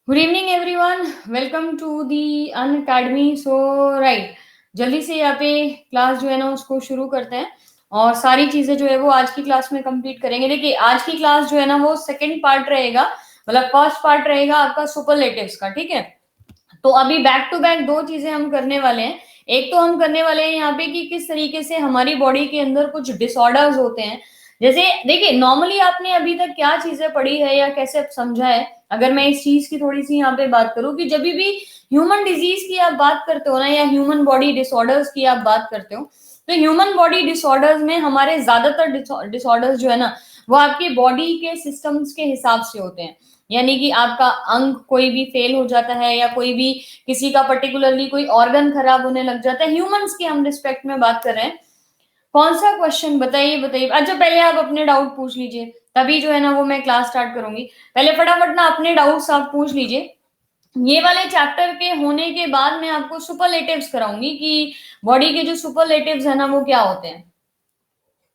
Good evening everyone, welcome to the Unacademy. So right, जल्दी से यहाँ पे क्लास जो है ना उसको शुरू करते हैं और सारी चीजें जो है वो आज की क्लास में कंप्लीट करेंगे। देखिए आज की क्लास जो है ना वो सेकंड पार्ट रहेगा, मतलब फर्स्ट पार्ट रहेगा आपका सुपरलेटिव्स का। ठीक है, तो अभी बैक टू बैक दो चीजें हम करने वाले हैं। एक तो हम करने वाले हैं यहाँ पे कि किस तरीके से हमारी बॉडी के अंदर कुछ डिसऑर्डर्स होते हैं। जैसे देखिए नॉर्मली आपने अभी तक क्या चीजें पढ़ी है या कैसे समझा है। अगर मैं इस चीज की थोड़ी सी यहाँ पे बात करूँ कि जब भी ह्यूमन डिजीज की आप बात करते हो ना या ह्यूमन बॉडी डिसऑर्डर्स की आप बात करते हो, तो ह्यूमन बॉडी डिसऑर्डर्स में हमारे ज्यादातर डिसऑर्डर्स जो है ना वो आपकी बॉडी के सिस्टम्स के हिसाब से होते हैं। यानी कि आपका अंग कोई भी फेल हो जाता है या कोई भी किसी का पर्टिकुलरली कोई ऑर्गन खराब होने लग जाता है। ह्यूमंस की हम रिस्पेक्ट में बात कर रहे हैं। कौन सा क्वेश्चन बताइए बताइए। अच्छा पहले आप अपने डाउट पूछ लीजिए, तभी जो है ना वो मैं क्लास स्टार्ट करूंगी। पहले फटाफट ना अपने डाउट्स आप पूछ लीजिए। ये वाले चैप्टर के होने के बाद मैं आपको सुपरलेटिव्स कराऊंगी कि बॉडी के जो सुपरलेटिव्स है ना वो क्या होते हैं।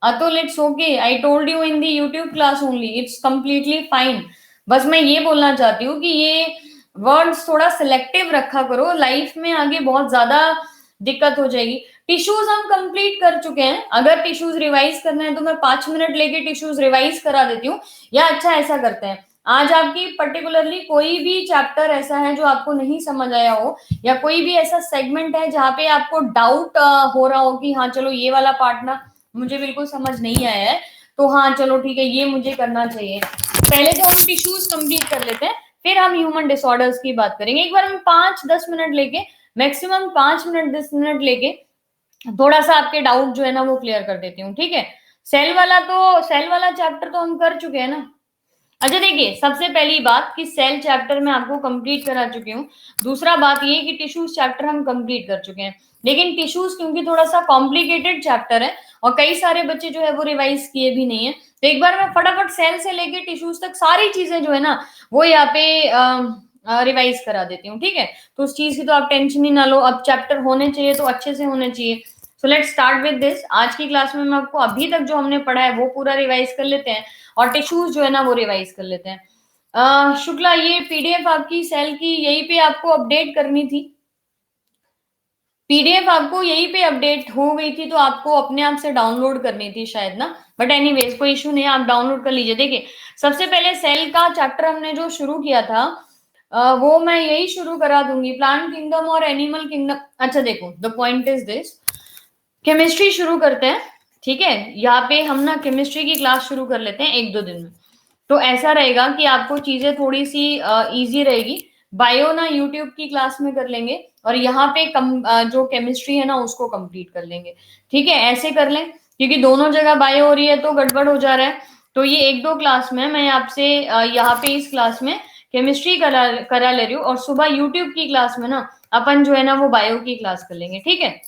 Atul it's okay, I told you in the YouTube class only, it's completely fine. बस मैं ये बोलना चाहती हूँ कि ये वर्ड्स थोड़ा सिलेक्टिव रखा करो, लाइफ में आगे बहुत ज्यादा दिक्कत हो जाएगी। टिश्यूज हम कंप्लीट कर चुके हैं। अगर टिश्यूज रिवाइज करना है तो मैं 5 मिनट लेके टिश्यूज रिवाइज करा देती हूँ। या अच्छा ऐसा करते हैं, आज आपकी पर्टिकुलरली कोई भी चैप्टर ऐसा है जो आपको नहीं समझ आया हो या कोई भी ऐसा सेगमेंट है जहाँ पे आपको डाउट हो रहा हो कि हाँ चलो ये वाला पार्ट ना मुझे बिल्कुल समझ नहीं आया है, तो हाँ चलो ठीक है ये मुझे करना चाहिए। पहले तो हम टिश्यूज कंप्लीट कर लेते हैं, फिर हम ह्यूमन डिसऑर्डर्स की बात करेंगे। एक बार हम 5-10 मिनट लेके, मैक्सिमम 5 मिनट 10 मिनट लेके थोड़ा सा आपके डाउट जो है ना वो क्लियर कर देती हूँ। ठीक है, सेल वाला चैप्टर तो हम कर चुके हैं ना। अच्छा देखिए, सबसे पहली बात कि सेल चैप्टर में आपको कंप्लीट करा चुकी हूँ। दूसरा बात ये कि टिश्यूज चैप्टर हम कंप्लीट कर चुके हैं। लेकिन टिश्यूज क्योंकि थोड़ा सा कॉम्प्लिकेटेड चैप्टर है और कई सारे बच्चे जो है वो रिवाइज किए भी नहीं है, तो एक बार मैं फटाफट सेल से लेके टिश्यूज तक सारी चीजें जो है ना वो यहाँ पे रिवाइज करा देती हूँ। ठीक है, तो उस चीज की तो आप टेंशन ही ना लो। अब चैप्टर होने चाहिए तो अच्छे से होने चाहिए। So let's start with this. आज की क्लास में मैं आपको अभी तक जो हमने पढ़ा है वो पूरा रिवाइज कर लेते हैं और टिश्यूज जो है ना वो रिवाइज कर लेते हैं। शुक्ला, ये पीडीएफ आपकी सेल की यहीं पे आपको अपडेट करनी थी। पीडीएफ आपको यहीं पे अपडेट हो गई थी तो आपको अपने आप से डाउनलोड करनी थी शायद ना। बट एनीवेज कोई इशू नहीं है, आप डाउनलोड कर लीजिए। देखिए सबसे पहले सेल का चैप्टर हमने जो शुरू किया था वो मैं यही शुरू करा दूंगी, प्लांट किंगडम और एनिमल किंगडम। अच्छा देखो, the point is this, chemistry शुरू करते हैं। ठीक है, यहाँ पे हम ना केमिस्ट्री की क्लास शुरू कर लेते हैं 1-2 दिन में। तो ऐसा रहेगा कि आपको चीजें थोड़ी सी इजी रहेगी। बायो ना यूट्यूब की क्लास में कर लेंगे और यहाँ पे जो केमिस्ट्री है ना उसको कंप्लीट कर लेंगे। ठीक है, ऐसे कर लें क्योंकि दोनों जगह बायो हो रही है तो गड़बड़ हो जा रहा है। तो ये 1-2 क्लास में मैं आपसे यहाँ पे इस क्लास में केमिस्ट्री करा ले रही हूँ और सुबह यूट्यूब की क्लास में ना अपन जो है ना वो बायो की क्लास कर लेंगे। ठीक है,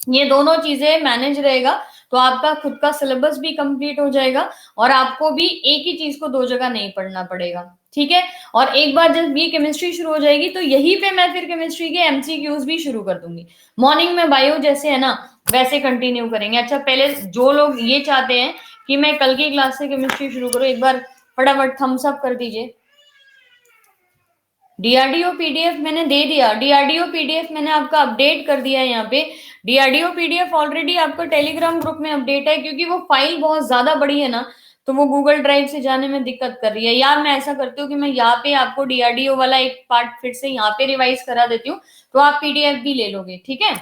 ये दोनों चीजें मैनेज रहेगा तो आपका खुद का सिलेबस भी कंप्लीट हो जाएगा और आपको भी एक ही चीज को दो जगह नहीं पढ़ना पड़ेगा। ठीक है, और एक बार जब ये केमिस्ट्री शुरू हो जाएगी तो यहीं पे मैं फिर केमिस्ट्री के एमसीक्यूज भी शुरू कर दूंगी। मॉर्निंग में बायो जैसे है ना वैसे कंटिन्यू करेंगे। अच्छा पहले जो लोग ये चाहते हैं कि मैं कल की क्लास से केमिस्ट्री शुरू करूँ, एक बार फटाफट थम्स अप कर दीजिए। डीआरडीओ पीडीएफ मैंने दे दिया, डीआरडीओ पीडीएफ मैंने आपका अपडेट कर दिया है यहाँ पे। डीआरडीओ पीडीएफ ऑलरेडी आपका टेलीग्राम ग्रुप में अपडेट है क्योंकि वो फाइल बहुत ज्यादा बड़ी है ना, तो वो गूगल ड्राइव से जाने में दिक्कत कर रही है। यार मैं ऐसा करती हूँ कि मैं यहाँ पे आपको डीआरडीओ वाला एक पार्ट फिर से यहाँ पे रिवाइज करा देती हूँ, तो आप पीडीएफ भी ले लोगे। ठीक है,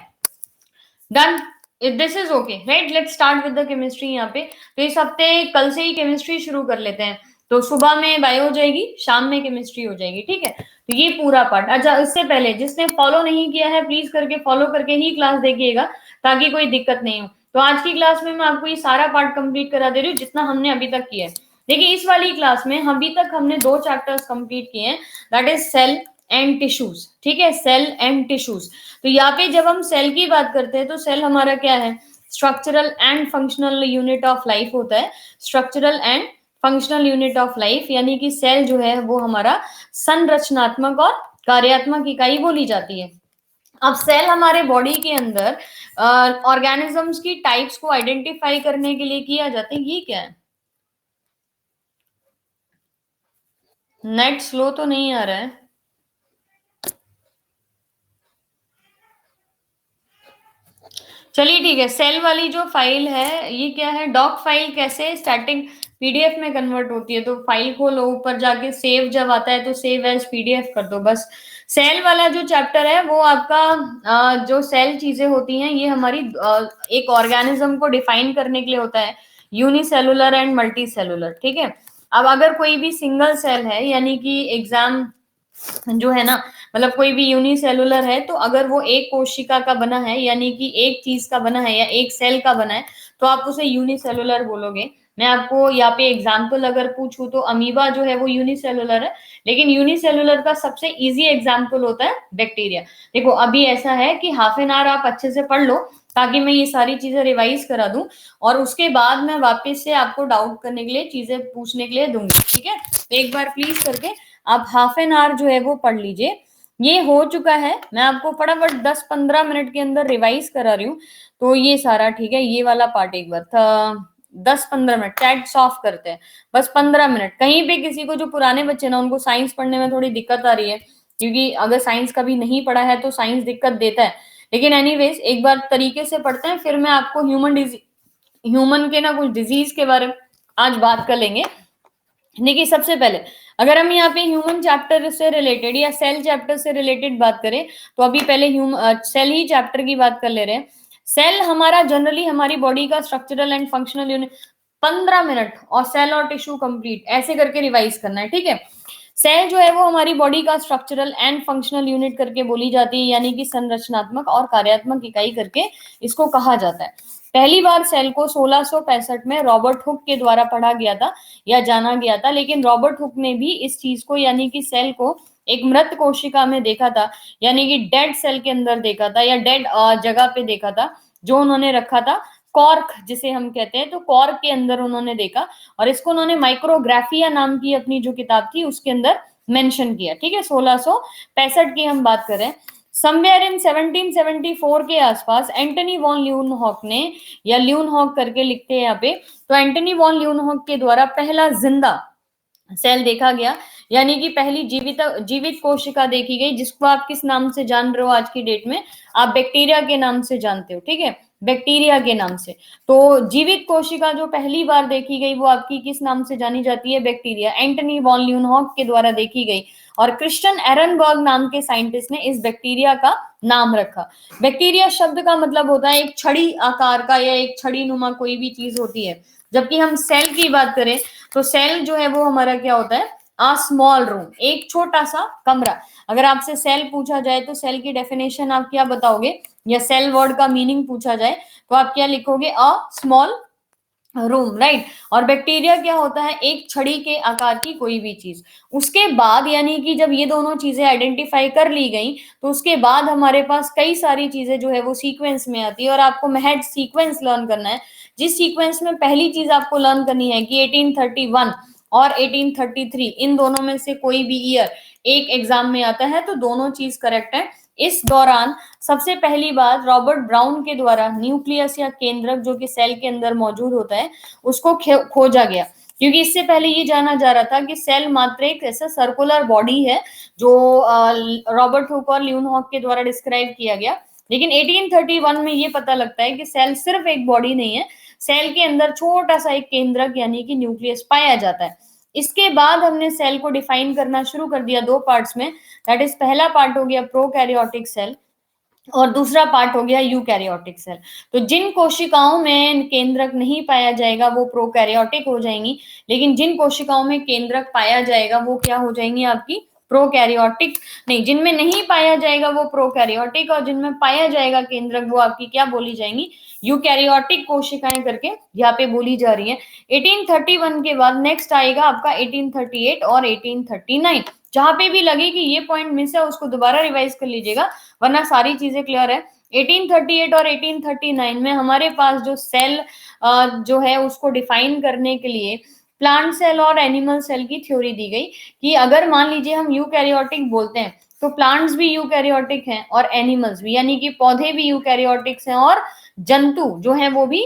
done, this is okay right. Let's start with the chemistry. यहाँ पे तो इस हफ्ते कल से ही केमिस्ट्री शुरू कर लेते हैं। तो सुबह में बायो हो जाएगी, शाम में केमिस्ट्री हो जाएगी। ठीक है, तो ये पूरा पार्ट। अच्छा इससे पहले जिसने फॉलो नहीं किया है प्लीज करके फॉलो करके ही क्लास देखिएगा ताकि कोई दिक्कत नहीं हो। तो आज की क्लास में मैं आपको ये सारा पार्ट कंप्लीट करा दे रही हूँ जितना हमने अभी तक किया है। देखिए इस वाली क्लास में अभी तक हमने 2 चैप्टर्स कंप्लीट किए हैं, that is cell and tissues. ठीक है, सेल एंड टिश्यूज। तो यहाँ पे जब हम सेल की बात करते हैं तो सेल हमारा क्या है, structural and functional unit of life होता है। Structural and functional unit of life यानी कि सेल जो है वो हमारा संरचनात्मक और कार्यात्मक इकाई बोली जाती है। अब सेल हमारे बॉडी के अंदर ऑर्गेनिजम्स की टाइप्स को आइडेंटिफाई करने के लिए किया जाता है। ये क्या है, नेट स्लो तो नहीं आ रहा है। चलिए ठीक है, सेल वाली जो फाइल है ये क्या है, डॉक फाइल कैसे स्टैटिक पीडीएफ में कन्वर्ट होती है। तो फाइल खोलो, ऊपर जाके सेव जब आता है तो सेव एज पीडीएफ कर दो बस। सेल वाला जो चैप्टर है वो आपका जो सेल चीजें होती हैं ये हमारी एक ऑर्गेनिज्म को डिफाइन करने के लिए होता है, यूनिसेलुलर एंड मल्टी सेलुलर। ठीक है, अब अगर कोई भी सिंगल सेल है यानी कि एग्जाम जो है ना, मतलब कोई भी यूनिसेलुलर है, तो अगर वो एक कोशिका का बना है यानी कि एक चीज का बना है या एक सेल का बना है तो आप उसे यूनिसेलुलर बोलोगे। मैं आपको यहाँ पे एग्जाम्पल अगर पूछूं तो अमीबा जो है वो यूनिसेलुलर है, लेकिन यूनिसेलुलर का सबसे इजी एग्जाम्पल होता है बैक्टीरिया। देखो अभी ऐसा है कि हाफ एन आवर आप अच्छे से पढ़ लो ताकि मैं ये सारी चीजें रिवाइज करा दूं, और उसके बाद मैं वापस से आपको डाउट करने के लिए चीजें पूछने के लिए दूंगी। ठीक है, तो एक बार प्लीज करके आप हाफ एन आवर जो है वो पढ़ लीजिए। ये हो चुका है, मैं आपको फटाफट 10-15 मिनट के अंदर रिवाइज करा रही हूँ। तो ये सारा ठीक है, ये वाला पार्ट एक बार था। 10-15 मिनट चैट ऑफ करते हैं, बस 15 मिनट। कहीं पे किसी को जो पुराने बच्चे ना उनको साइंस पढ़ने में थोड़ी दिक्कत आ रही है, क्योंकि अगर साइंस कभी नहीं पढ़ा है तो साइंस दिक्कत देता है। लेकिन एनीवेज एक बार तरीके से पढ़ते हैं, फिर मैं आपको ह्यूमन के ना कुछ डिजीज के बारे में आज बात कर लेंगे। देखिए सबसे पहले अगर हम यहाँ पे ह्यूमन चैप्टर से रिलेटेड या सेल चैप्टर से रिलेटेड बात करें तो अभी पहले सेल ही चैप्टर की बात कर ले रहे हैं। सेल हमारा जनरली हमारी बॉडी का structural and functional unit. 15 minute और सेल और टिश्यू कंप्लीट ऐसे करके रिवाइज करना है। ठीक है, सेल जो है वो हमारी बॉडी का स्ट्रक्चरल एंड फंक्शनल यूनिट करके बोली जाती है, यानी कि संरचनात्मक और कार्यात्मक इकाई करके इसको कहा जाता है। पहली बार सेल को 1665 में रॉबर्ट हुक के द्वारा पढ़ा गया था या जाना गया था, लेकिन रॉबर्ट हुक ने भी इस चीज को यानी कि सेल को एक मृत कोशिका में देखा था, यानी कि डेड सेल के अंदर देखा था या डेड जगह पे देखा था, जो उन्होंने रखा था कॉर्क जिसे हम कहते हैं, तो कॉर्क के अंदर उन्होंने देखा और इसको उन्होंने माइक्रोग्राफिया नाम की अपनी जो किताब थी उसके अंदर मेंशन किया। ठीक है, 1665 की हम बात करें। समवेयर इन 1774 के आसपास एंटनी वॉन ल्यूनहॉक ने, या ल्यूनहॉक करके लिखते हैं यहाँ पे, तो एंटनी वॉन ल्यूनहॉक के द्वारा पहला जिंदा सेल देखा गया, यानी कि पहली जीवित जीवित कोशिका देखी गई, जिसको आप किस नाम से जान रहे हो आज की डेट में, आप बैक्टीरिया के नाम से जानते हो। ठीक है, बैक्टीरिया के नाम से। तो जीवित कोशिका जो पहली बार देखी गई वो आपकी किस नाम से जानी जाती है, बैक्टीरिया, एंटनी वॉन ल्यूनहॉक के द्वारा देखी गई। और क्रिश्चियन एरनबर्ग नाम के साइंटिस्ट ने इस बैक्टीरिया का नाम रखा। बैक्टीरिया शब्द का मतलब होता है एक छड़ी आकार का या एक छड़ी नुमा कोई भी चीज होती है। जबकि हम सेल की बात करें तो सेल जो है वो हमारा क्या होता है, अ स्मॉल रूम, एक छोटा सा कमरा। अगर आपसे सेल पूछा जाए तो सेल की डेफिनेशन आप क्या बताओगे, या सेल वर्ड का मीनिंग पूछा जाए तो आप क्या लिखोगे, अ स्मॉल रूम, राइट। और बैक्टीरिया क्या होता है, एक छड़ी के आकार की कोई भी चीज। उसके बाद यानी कि जब ये दोनों चीजें आइडेंटिफाई कर ली गई तो उसके बाद हमारे पास कई सारी चीजें जो है वो सीक्वेंस में आती है, और आपको महज सीक्वेंस लर्न करना है। जिस सीक्वेंस में पहली चीज आपको लर्न करनी है कि 1831 और 1833 इन दोनों में से कोई भी ईयर एक एग्जाम में आता है, तो दोनों चीज करेक्ट है। इस दौरान सबसे पहली बार रॉबर्ट ब्राउन के द्वारा न्यूक्लियस या केंद्रक जो कि सेल के अंदर मौजूद होता है उसको खोजा गया, क्योंकि इससे पहले ये जाना जा रहा था कि सेल मात्र एक ऐसा सर्कुलर बॉडी है जो रॉबर्ट हुक और ल्यूनहॉक के द्वारा डिस्क्राइब किया गया। लेकिन 1831 में ये पता लगता है कि सेल सिर्फ एक बॉडी नहीं है, सेल के अंदर छोटा सा एक केंद्रक यानी कि न्यूक्लियस पाया जाता है। इसके बाद हमने सेल को डिफाइन करना शुरू कर दिया दो पार्ट्स में, दैट इज पहला पार्ट हो गया प्रोकैरियोटिक सेल और दूसरा पार्ट हो गया यूकैरियोटिक सेल। तो जिन कोशिकाओं में केंद्रक नहीं पाया जाएगा वो प्रोकैरियोटिक हो जाएंगी, लेकिन जिन कोशिकाओं में केंद्रक पाया जाएगा वो क्या हो जाएंगी, आपकी प्रोकैरियोटिक। नहीं, जिनमें नहीं पाया जाएगा वो प्रोकैरियोटिक, और जिनमें पाया जाएगा केंद्रक वो आपकी क्या बोली जाएंगी, यूकैरियोटिक कोशिकाएं करके यहाँ पे बोली जा रही है। 1831 के बाद नेक्स्ट आएगा आपका 1838 और 1839। जहां पे भी लगे कि ये पॉइंट मिस है उसको दोबारा रिवाइज कर लीजिएगा, वरना सारी चीजें क्लियर है। 1838 और 1839 में हमारे पास जो सेल जो है उसको डिफाइन करने के लिए प्लांट सेल और एनिमल सेल की थ्योरी दी गई, कि अगर मान लीजिए हम यूकैरियोटिक बोलते हैं तो प्लांट्स भी यूकैरियोटिक हैं और एनिमल्स भी, यानी कि पौधे भी यूकैरियोटिक्स हैं और जंतु जो हैं वो भी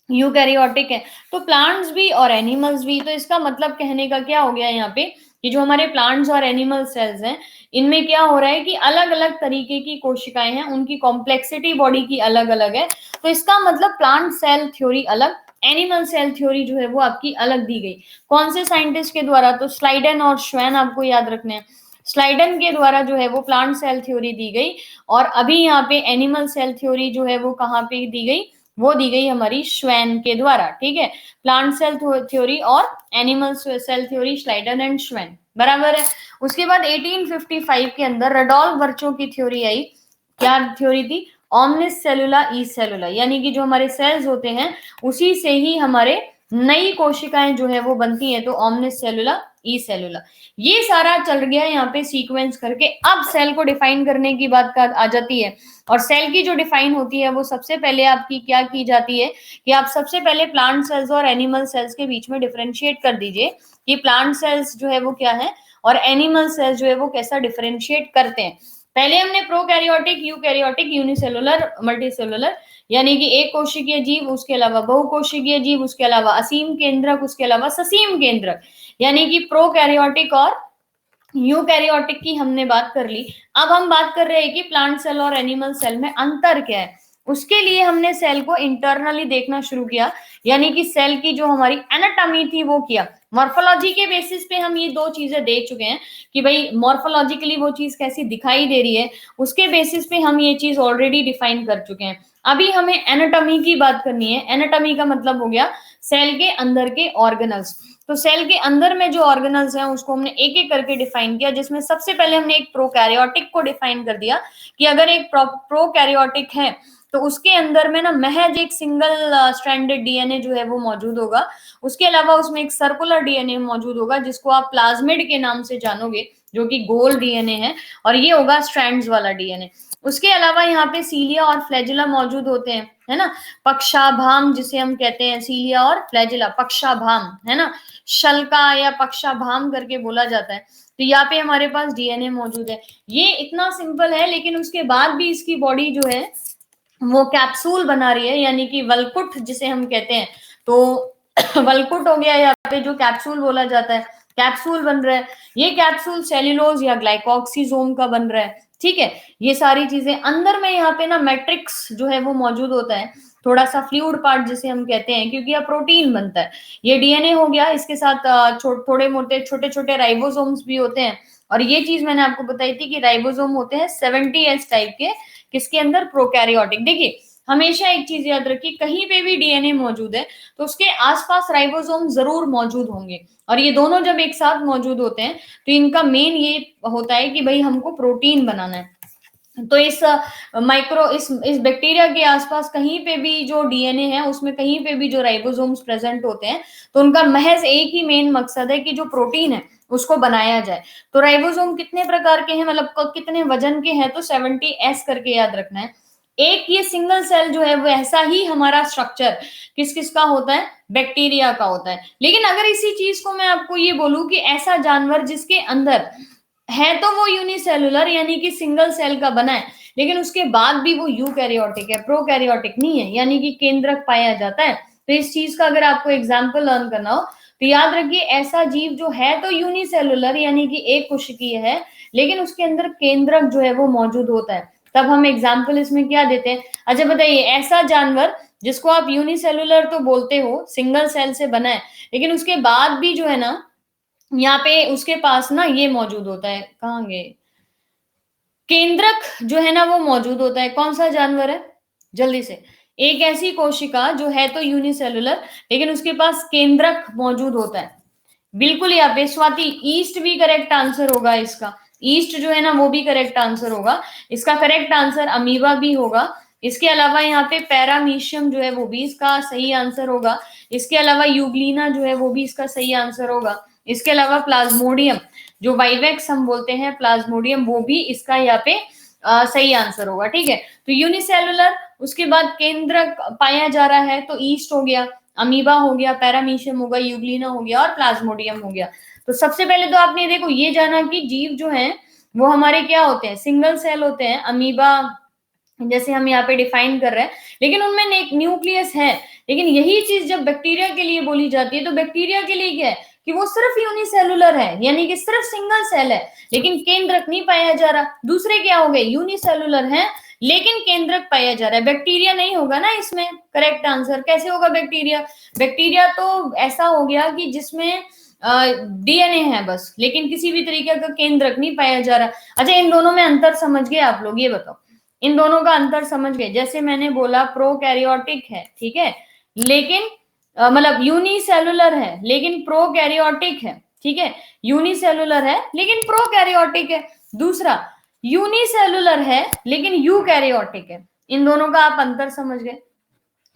यूकैरियोटिक है। तो प्लांट्स भी और एनिमल्स भी, तो इसका मतलब कहने का क्या हो गया यहाँ पे कि जो हमारे प्लांट्स और एनिमल सेल्स हैं, इनमें क्या हो रहा है कि अलग अलग तरीके की कोशिकाएं हैं, उनकी कॉम्प्लेक्सिटी बॉडी की अलग अलग है। तो इसका मतलब प्लांट सेल थ्योरी अलग, एनिमल सेल थ्योरी जो है वो आपकी अलग दी गई। कौन से साइंटिस्ट के द्वारा? तो स्लाइडन और श्वेन आपको याद रखने हैं। स्लाइडन के द्वारा जो है वो प्लांट सेल थ्योरी दी गई, और अभी यहाँ पे एनिमल सेल थ्योरी जो है वो कहाँ पे दी गई? वो दी गई हमारी श्वेन के द्वारा। ठीक है, प्लांट सेल थ्योरी और animal cell theory Schleiden and Schwann, बराबर है। उसके बाद 1855 के अंदर रडोल्फ वर्चो की थ्योरी आई। क्या थ्योरी थी? ऑमनिस सेलुला ई सेलुला, यानी कि जो हमारे सेल्स होते हैं उसी से ही हमारे नई कोशिकाएं जो है वो बनती हैं, तो ऑमनिस सेलुला ई सेलुला। ये सारा चल गया यहाँ पे सीक्वेंस करके। अब सेल को डिफाइन करने की बात का आ जाती है, और सेल की जो डिफाइन होती है वो सबसे पहले आपकी क्या की जाती है कि आप सबसे पहले प्लांट सेल्स और एनिमल सेल्स के बीच में डिफरेंशिएट कर दीजिए कि प्लांट सेल्स जो है वो क्या है और एनिमल सेल्स जो है वो कैसा डिफरेंशिएट करते हैं। पहले हमने प्रोकैरियोटिक, यूकैरियोटिक, यूनिसेलुलर, मल्टीसेलुलर, यानी कि एक कोशिकीय जीव, उसके अलावा बहुकोशिकीय जीव, उसके अलावा असीम केंद्रक, उसके अलावा ससीम केंद्रक, यानी कि प्रोकैरियोटिक और यूकैरियोटिक की हमने बात कर ली। अब हम बात कर रहे हैं कि प्लांट सेल और एनिमल सेल में अंतर क्या है। उसके लिए हमने सेल को इंटरनली देखना शुरू किया, यानी कि सेल की जो हमारी एनाटॉमी थी वो किया। मॉर्फोलॉजी के बेसिस पे हम ये दो चीजें देख चुके हैं कि भाई मॉर्फोलॉजिकली वो चीज कैसी दिखाई दे रही है, उसके बेसिस पे हम ये चीज ऑलरेडी डिफाइन कर चुके हैं। अभी हमें एनाटॉमी की बात करनी है। एनाटॉमी का मतलब हो गया सेल के अंदर के ऑर्गेनल्स। तो सेल के अंदर में जो ऑर्गेनल्स हैं उसको हमने एक एक करके डिफाइन किया, जिसमें सबसे पहले हमने एक प्रोकैरियोटिक को डिफाइन कर दिया कि अगर एक प्रोकैरियोटिक है तो उसके अंदर में ना महज एक सिंगल स्ट्रैंडेड डीएनए जो है वो मौजूद होगा। उसके अलावा उसमें एक सर्कुलर डीएनए मौजूद होगा जिसको आप प्लाज्मिड के नाम से जानोगे, जो कि गोल डीएनए है, और ये होगा स्ट्रैंड्स वाला डीएनए। उसके अलावा यहाँ पे सीलिया और फ्लैजिला मौजूद होते हैं, है ना। पक्षाभाम जिसे हम कहते हैं, सीलिया और फ्लैजिला, पक्षाभाम, है ना, शल्का या पक्षाभाम करके बोला जाता है। तो यहाँ पे हमारे पास डीएनए मौजूद है। ये इतना सिंपल है, लेकिन उसके बाद भी इसकी बॉडी जो है वो कैप्सूल बना रही है, यानी कि वलकुट जिसे हम कहते हैं। तो वलकुट हो गया, यहाँ पे जो कैप्सूल बोला जाता है, कैप्सूल बन रहा है। ये कैप्सूल सेल्यूलोज या ग्लाइकोक्सीजोम का बन रहा है। ठीक है, ये सारी चीजें अंदर में यहाँ पे ना मैट्रिक्स जो है वो मौजूद होता है, थोड़ा सा फ्लूइड पार्ट जिसे हम कहते हैं, क्योंकि यह प्रोटीन बनता है। ये डीएनए हो गया, इसके साथ थोड़े मोटे छोटे छोटे राइबोसोम्स भी होते हैं। और ये चीज मैंने आपको बताई थी कि राइबोसोम होते हैं 70S टाइप के, किसके अंदर? प्रोकैरियोटिक। देखिए हमेशा एक चीज याद रखिए, कहीं पे भी डीएनए मौजूद है तो उसके आसपास राइबोसोम जरूर मौजूद होंगे, और ये दोनों जब एक साथ मौजूद होते हैं तो इनका मेन ये होता है कि भाई हमको प्रोटीन बनाना है। तो इस बैक्टीरिया के आसपास कहीं पे भी जो डीएनए है उसमें कहीं पे भी जो राइबोसोम्स प्रेजेंट होते हैं, तो उनका महज एक ही मेन मकसद है कि जो प्रोटीन है उसको बनाया जाए। तो राइबोसोम कितने प्रकार के हैं, मतलब कितने वजन के हैं? तो 70S करके याद रखना है। एक ये सिंगल सेल जो है वो ऐसा ही हमारा स्ट्रक्चर किस किस का होता है? बैक्टीरिया का होता है। लेकिन अगर इसी चीज को मैं आपको ये बोलूं कि ऐसा जानवर जिसके अंदर है तो वो यूनिसेलुलर यानी कि सिंगल सेल का बना है, लेकिन उसके बाद भी वो यूकैरियोटिक है, प्रोकैरियोटिक नहीं है, यानी कि केंद्रक पाया जाता है। तो इस चीज का अगर आपको एग्जाम्पल लर्न करना हो तो याद रखिए, ऐसा जीव जो है तो यूनिसेलुलर यानी कि एक कोशिकीय है, लेकिन उसके अंदर केंद्रक जो है वो मौजूद होता है। तब हम एग्जाम्पल इसमें क्या देते हैं? अच्छा बताइए, ऐसा जानवर जिसको आप यूनिसेलुलर तो बोलते हो, सिंगल सेल से बना है, लेकिन उसके बाद भी जो है ना यहाँ पे उसके पास ना ये मौजूद होता है, कहाँ गए, केंद्रक जो है ना वो मौजूद होता है। कौन सा जानवर है? जल्दी से। एक ऐसी कोशिका जो है तो यूनिसेलुलर, लेकिन उसके पास केंद्रक मौजूद होता है। बिल्कुल यहाँ पे स्वाति, ईस्ट भी करेक्ट आंसर होगा इसका। ईस्ट जो है ना वो भी करेक्ट आंसर होगा इसका। करेक्ट आंसर अमीबा भी होगा। इसके अलावा यहाँ पे पैरामीशियम जो है वो भी इसका सही आंसर होगा। इसके अलावा यूग्लिना जो है वो भी इसका सही आंसर होगा। इसके अलावा प्लाज्मोडियम, जो वाइवेक्स हम बोलते हैं, प्लाज्मोडियम, वो भी इसका यहाँ पे सही आंसर होगा। ठीक है, तो यूनिसेलुलर, उसके बाद केंद्रक पाया जा रहा है तो ईस्ट हो गया, अमीबा हो गया, पैरामीशियम हो गया, यूग्लिना हो गया और प्लाज्मोडियम हो गया। तो सबसे पहले तो आपने देखो ये जाना कि जीव जो है वो हमारे क्या होते हैं? सिंगल सेल होते हैं। अमीबा जैसे हम यहाँ पे डिफाइन कर रहे हैं, लेकिन उनमें न्यूक्लियस है। लेकिन यही चीज जब बैक्टीरिया के लिए बोली जाती है तो बैक्टीरिया के लिए क्या है? कि वो सिर्फ यूनिसेलुलर है, यानी कि सिर्फ सिंगल सेल है लेकिन केंद्रक नहीं पाया जा रहा। दूसरे क्या हो गए, यूनिसेलुलर है लेकिन केंद्रक पाया जा रहा है। बैक्टीरिया नहीं होगा ना इसमें, करेक्ट आंसर। कैसे होगा बैक्टीरिया, बैक्टीरिया तो ऐसा हो गया कि जिसमें डीएनए है बस, लेकिन किसी भी तरीके का केंद्रक नहीं पाया जा रहा। अच्छा, इन दोनों में अंतर समझ गए आप लोग, ये बताओ, इन दोनों का अंतर समझ गए। जैसे मैंने बोला प्रोकैरियोटिक है, ठीक है, लेकिन मतलब यूनिसेलुलर है लेकिन प्रोकैरियोटिक है, ठीक है, यूनिसेलुलर है लेकिन प्रोकैरियोटिक है। दूसरा यूनिसेलुलर है लेकिन यूकैरियोटिक है। इन दोनों का आप अंतर समझ गए।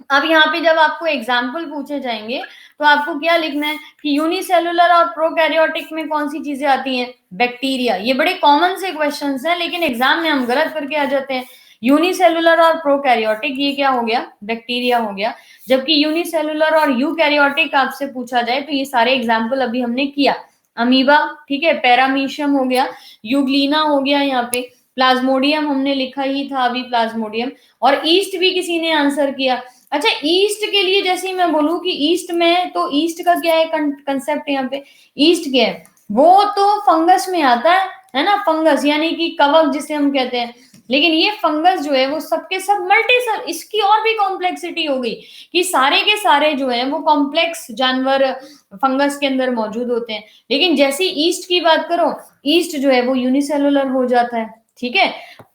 अब यहाँ पे जब आपको एग्जाम्पल पूछे जाएंगे तो आपको क्या लिखना है कि यूनिसेलुलर और प्रोकैरियोटिक में कौन सी चीजें आती हैं, बैक्टीरिया। ये बड़े कॉमन से क्वेश्चंस हैं लेकिन एग्जाम में हम गलत करके आ जाते हैं। यूनिसेलुलर और प्रोकैरियोटिक ये क्या हो गया, बैक्टीरिया हो गया। जबकि यूनिसेलुलर और यूकैरियोटिक आपसे पूछा जाए तो ये सारे एग्जाम्पल अभी हमने किया। अमीबा, ठीक है, पैरामीशियम हो गया, यूग्लिना हो गया, यहाँ पे प्लाज्मोडियम हमने लिखा ही था अभी, प्लाज्मोडियम, और ईस्ट भी किसी ने आंसर किया। अच्छा, ईस्ट के लिए जैसे ही मैं बोलूं कि ईस्ट में, तो ईस्ट का क्या है कंसेप्ट यहाँ पे, ईस्ट क्या है, वो तो फंगस में आता है ना, फंगस यानी कि कवक जिसे हम कहते हैं। लेकिन ये फंगस जो है वो सबके सब मल्टी सेल, इसकी और भी कॉम्प्लेक्सिटी हो गई कि सारे के सारे जो है वो कॉम्प्लेक्स जानवर फंगस के अंदर मौजूद होते हैं। लेकिन जैसे ईस्ट की बात करो, ईस्ट जो है वो यूनिसेलुलर हो जाता है, ठीक है।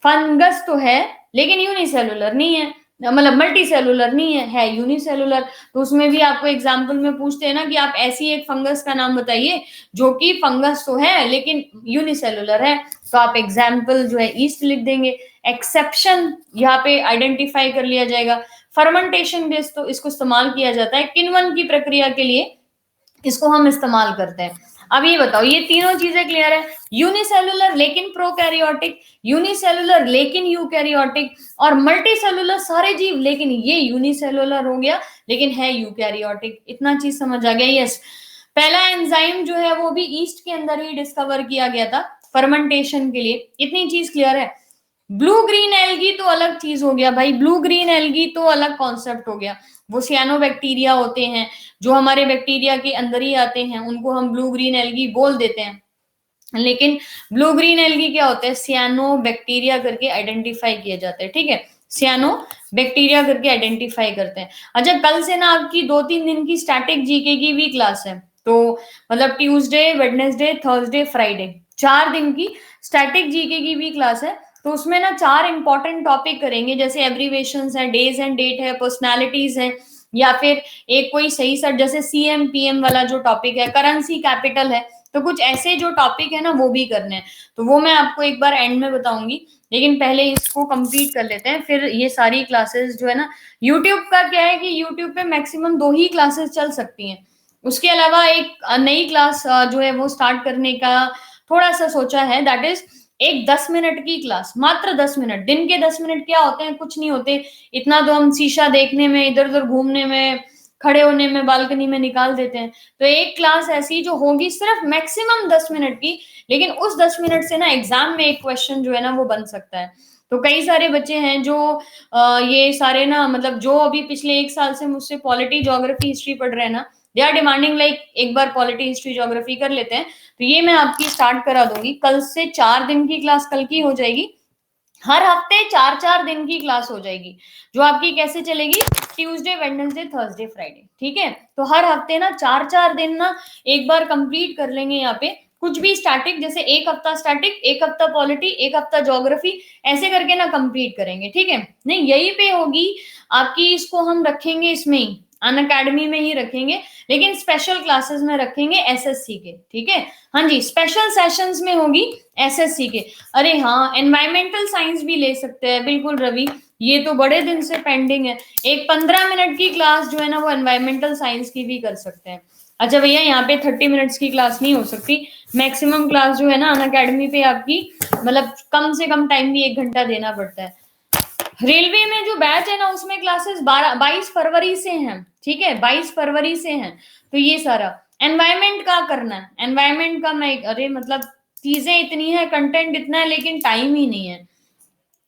फंगस तो है लेकिन यूनिसेलुलर नहीं है, मतलब मल्टी सेलुलर नहीं है यूनिसेलुलर। तो उसमें भी आपको एग्जाम्पल में पूछते हैं ना कि आप ऐसी एक फंगस का नाम बताइए जो कि फंगस तो है लेकिन यूनिसेलुलर है, तो आप एग्जाम्पल जो है ईस्ट लिख देंगे। एक्सेप्शन यहाँ पे आइडेंटिफाई कर लिया जाएगा। फर्मेंटेशन बेस तो इसको इस्तेमाल किया जाता है किण्वन की प्रक्रिया के लिए, इसको हम इस्तेमाल करते हैं। अब ये बताओ, ये तीनों चीजें क्लियर है, यूनिसेलुलर लेकिन प्रोकैरियोटिक, यूनिसेलुलर लेकिन यूकैरियोटिक, और मल्टी सेलुलर सारे जीव लेकिन ये यूनिसेलुलर हो गया लेकिन है यूकैरियोटिक। इतना चीज समझ आ गया। यस, पहला एंजाइम जो है वो भी ईस्ट के अंदर ही डिस्कवर किया गया था फर्मेंटेशन के लिए। इतनी चीज क्लियर है। ब्लू ग्रीन एल्गी तो अलग चीज हो गया भाई, ब्लू ग्रीन एल्गी तो अलग कॉन्सेप्ट हो गया। वो सियानोबैक्टीरिया होते हैं जो हमारे बैक्टीरिया के अंदर ही आते हैं, उनको हम ब्लू ग्रीन एल्गी बोल देते हैं। लेकिन ब्लू ग्रीन एल्गी क्या होता है, सियानो बैक्टीरिया करके आइडेंटिफाई किए जाते हैं, ठीक है, सियानो बैक्टीरिया करके आइडेंटिफाई करते हैं। अच्छा, कल से ना आपकी 2-3 दिन की स्टैटिक जीके की भी क्लास है, तो मतलब ट्यूसडे, वेडनेसडे, थर्सडे, फ्राइडे, 4 दिन की स्टैटिक जीके की भी क्लास है। तो उसमें ना 4 इंपॉर्टेंट टॉपिक करेंगे, जैसे एब्रीवेशंस है, डेज एंड डेट है, पर्सनालिटीज है, या फिर एक कोई सही सा जैसे सीएम पीएम वाला जो टॉपिक है, करेंसी कैपिटल है, तो कुछ ऐसे जो टॉपिक है ना वो भी करने हैं। तो वो मैं आपको एक बार एंड में बताऊंगी, लेकिन पहले इसको कंप्लीट कर लेते हैं, फिर ये सारी क्लासेस जो है ना, यूट्यूब का क्या है कि यूट्यूब पे मैक्सिमम 2 ही क्लासेस चल सकती हैं। उसके अलावा एक नई क्लास जो है वो स्टार्ट करने का थोड़ा सा सोचा है, दैट इज एक 10 मिनट की क्लास, मात्र 10 मिनट। दिन के 10 मिनट क्या होते हैं, कुछ नहीं होते, इतना तो हम शीशा देखने में, इधर उधर घूमने में, खड़े होने में, बालकनी में निकाल देते हैं। तो एक क्लास ऐसी जो होगी सिर्फ मैक्सिमम 10 मिनट की, लेकिन उस 10 मिनट से ना एग्जाम में एक क्वेश्चन जो है ना वो बन सकता है। तो कई सारे बच्चे हैं जो ये सारे ना, मतलब जो अभी पिछले 1 साल से मुझसे पॉलिटी, ज्योग्राफी, हिस्ट्री पढ़ रहे हैं ना, दे आर डिमांडिंग लाइक एक बार पॉलिटी, हिस्ट्री, ज्योग्राफी कर लेते हैं। तो ये मैं आपकी स्टार्ट करा दूंगी कल से। 4 दिन की क्लास कल की हो जाएगी, हर हफ्ते 4-4 दिन की क्लास हो जाएगी, जो आपकी कैसे चलेगी, ट्यूसडे, वेडनेसडे, थर्सडे, फ्राइडे, ठीक है। तो हर हफ्ते ना 4-4 दिन ना एक बार कंप्लीट कर लेंगे यहाँ पे, कुछ भी स्टैटिक, जैसे एक हफ्ता स्टैटिक, एक हफ्ता पॉलिटी, एक हफ्ता ज्योग्राफी, ऐसे करके ना कंप्लीट करेंगे, ठीक है। नहीं, यही पे होगी आपकी, इसको हम रखेंगे इसमें ही, अन अकेडमी में ही रखेंगे, लेकिन स्पेशल क्लासेस में रखेंगे एसएससी के, ठीक है। हाँ जी, स्पेशल सेशंस में होगी एसएससी के। अरे हाँ, एनवायरमेंटल साइंस भी ले सकते हैं, बिल्कुल रवि, ये तो बड़े दिन से पेंडिंग है। एक 15 मिनट की क्लास जो है ना वो एनवायरमेंटल साइंस की भी कर सकते हैं। अच्छा भैया, यहाँ पे 30 मिनट्स की क्लास नहीं हो सकती, मैक्सिमम क्लास जो है ना अन अकेडमी पे आपकी, मतलब कम से कम टाइम भी 1 घंटा देना पड़ता है। रेलवे में जो बैच है ना उसमें क्लासेस 22 फरवरी से हैं, ठीक है, 22 फरवरी से हैं। तो ये सारा एनवायरमेंट का करना है, एनवायरमेंट का मैं, अरे मतलब चीजें इतनी है, कंटेंट इतना है, लेकिन टाइम ही नहीं है।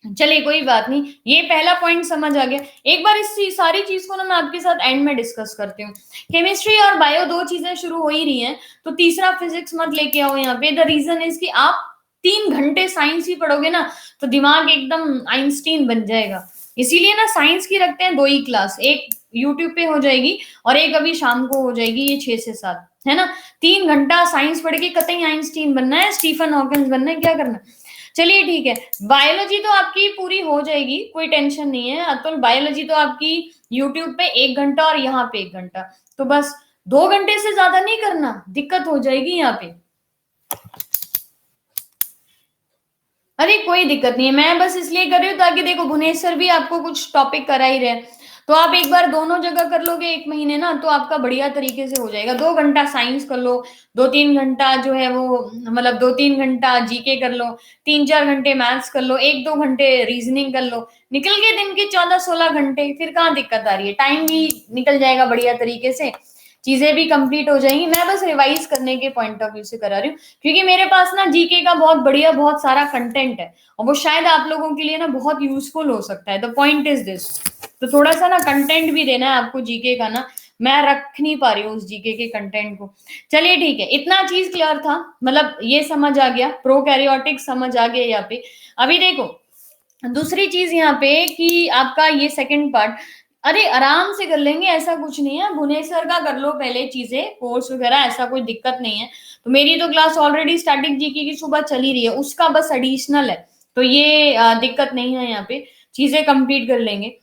चलिए कोई बात नहीं, ये पहला पॉइंट समझ आ गया। एक बार इस सारी चीज को ना मैं आपके साथ एंड में डिस्कस करती हूँ। केमिस्ट्री और बायो दो चीजें शुरू हो ही रही हैं, तो तीसरा फिजिक्स मत लेके आओ यहाँ पे। द रीजन इज कि आप 3 घंटे साइंस ही पढ़ोगे ना तो दिमाग एकदम आइंस्टीन बन जाएगा। इसीलिए ना साइंस की रखते हैं 2 ही क्लास, एक यूट्यूब पे हो जाएगी और एक अभी शाम को हो जाएगी, ये 6 से 7, है ना। 3 घंटा साइंस पढ़ के कतई आइंस्टीन बनना है, स्टीफन हॉकिंस बनना है, क्या करना है। चलिए ठीक है, बायोलॉजी तो आपकी पूरी हो जाएगी, कोई टेंशन नहीं है अतुल। बायोलॉजी तो आपकी यूट्यूब पे 1 घंटा और यहाँ पे 1 घंटा, तो बस 2 घंटे से ज्यादा नहीं करना, दिक्कत हो जाएगी यहाँ पे। अरे कोई दिक्कत नहीं है, मैं बस इसलिए कर रही हूँ ताकि देखो भुवनेश सर भी आपको कुछ टॉपिक करा ही रहे, तो आप एक बार दोनों जगह कर लोगे 1 महीने ना, तो आपका बढ़िया तरीके से हो जाएगा। 2 घंटा साइंस कर लो, 2-3 घंटा जो है वो मतलब 2-3 घंटा जीके कर लो, 3-4 घंटे मैथ्स कर लो, 1-2 घंटे रीजनिंग कर लो, निकल गए दिन के 14-16 घंटे। फिर कहाँ दिक्कत आ रही है, टाइम भी निकल जाएगा बढ़िया तरीके से, चीजें भी कंप्लीट हो जाएंगी। मैं बस रिवाइज करने के पॉइंट ऑफ व्यू से करा रही हूँ, क्योंकि मेरे पास ना जीके का बहुत बढ़िया बहुत सारा कंटेंट है और वो शायद आप लोगों के लिए ना बहुत यूजफुल हो सकता है। द पॉइंट इज दिस, तो थोड़ा सा ना कंटेंट भी देना है आपको जीके का ना, मैं रख नहीं पा रही हूँ उस जीके के कंटेंट को। चलिए ठीक है, इतना चीज क्लियर था, मतलब ये समझ आ गया, प्रोकैरियोटिक समझ आ गया यहाँ पे। अभी देखो दूसरी चीज यहाँ पे कि आपका ये सेकंड पार्ट, अरे आराम से कर लेंगे, ऐसा कुछ नहीं है। भुवनेश्वर का कर लो पहले चीजें, कोर्स वगैरह, ऐसा कोई दिक्कत नहीं है। तो मेरी तो क्लास ऑलरेडी स्टैटिक जीके की सुबह चली रही है, उसका बस एडिशनल है, तो ये दिक्कत नहीं है यहाँ पे, चीजें कंप्लीट कर लेंगे।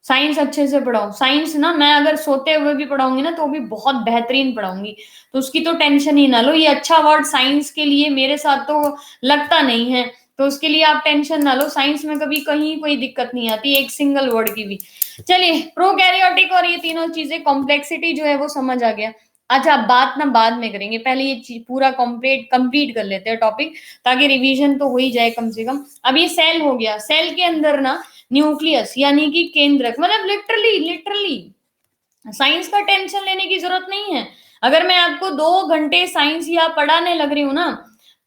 साइंस अच्छे से पढ़ाओ, साइंस ना मैं अगर सोते हुए भी पढ़ाऊंगी ना तो भी बहुत बेहतरीन पढ़ाऊंगी, तो उसकी तो टेंशन ही ना लो। ये अच्छा वर्ड साइंस के लिए मेरे साथ तो लगता नहीं है, तो उसके लिए आप टेंशन ना लो, साइंस में कभी कहीं कोई दिक्कत नहीं आती एक सिंगल वर्ड की भी। चलिए प्रोकैरियोटिक और ये तीनों चीजें, कॉम्प्लेक्सिटी जो है वो समझ आ गया। अच्छा बात ना बाद में करेंगे, पहले ये चीज पूरा कंप्लीट कंप्लीट कर लेते हैं टॉपिक, ताकि रिवीजन तो हो ही जाए कम से कम। अब ये सेल हो गया, सेल के अंदर ना न्यूक्लियस यानी कि केंद्रक, मतलब लिटरली लिटरली साइंस का टेंशन लेने की जरूरत नहीं है। अगर मैं आपको 2 घंटे साइंस या पढ़ाने लग रही हूँ ना,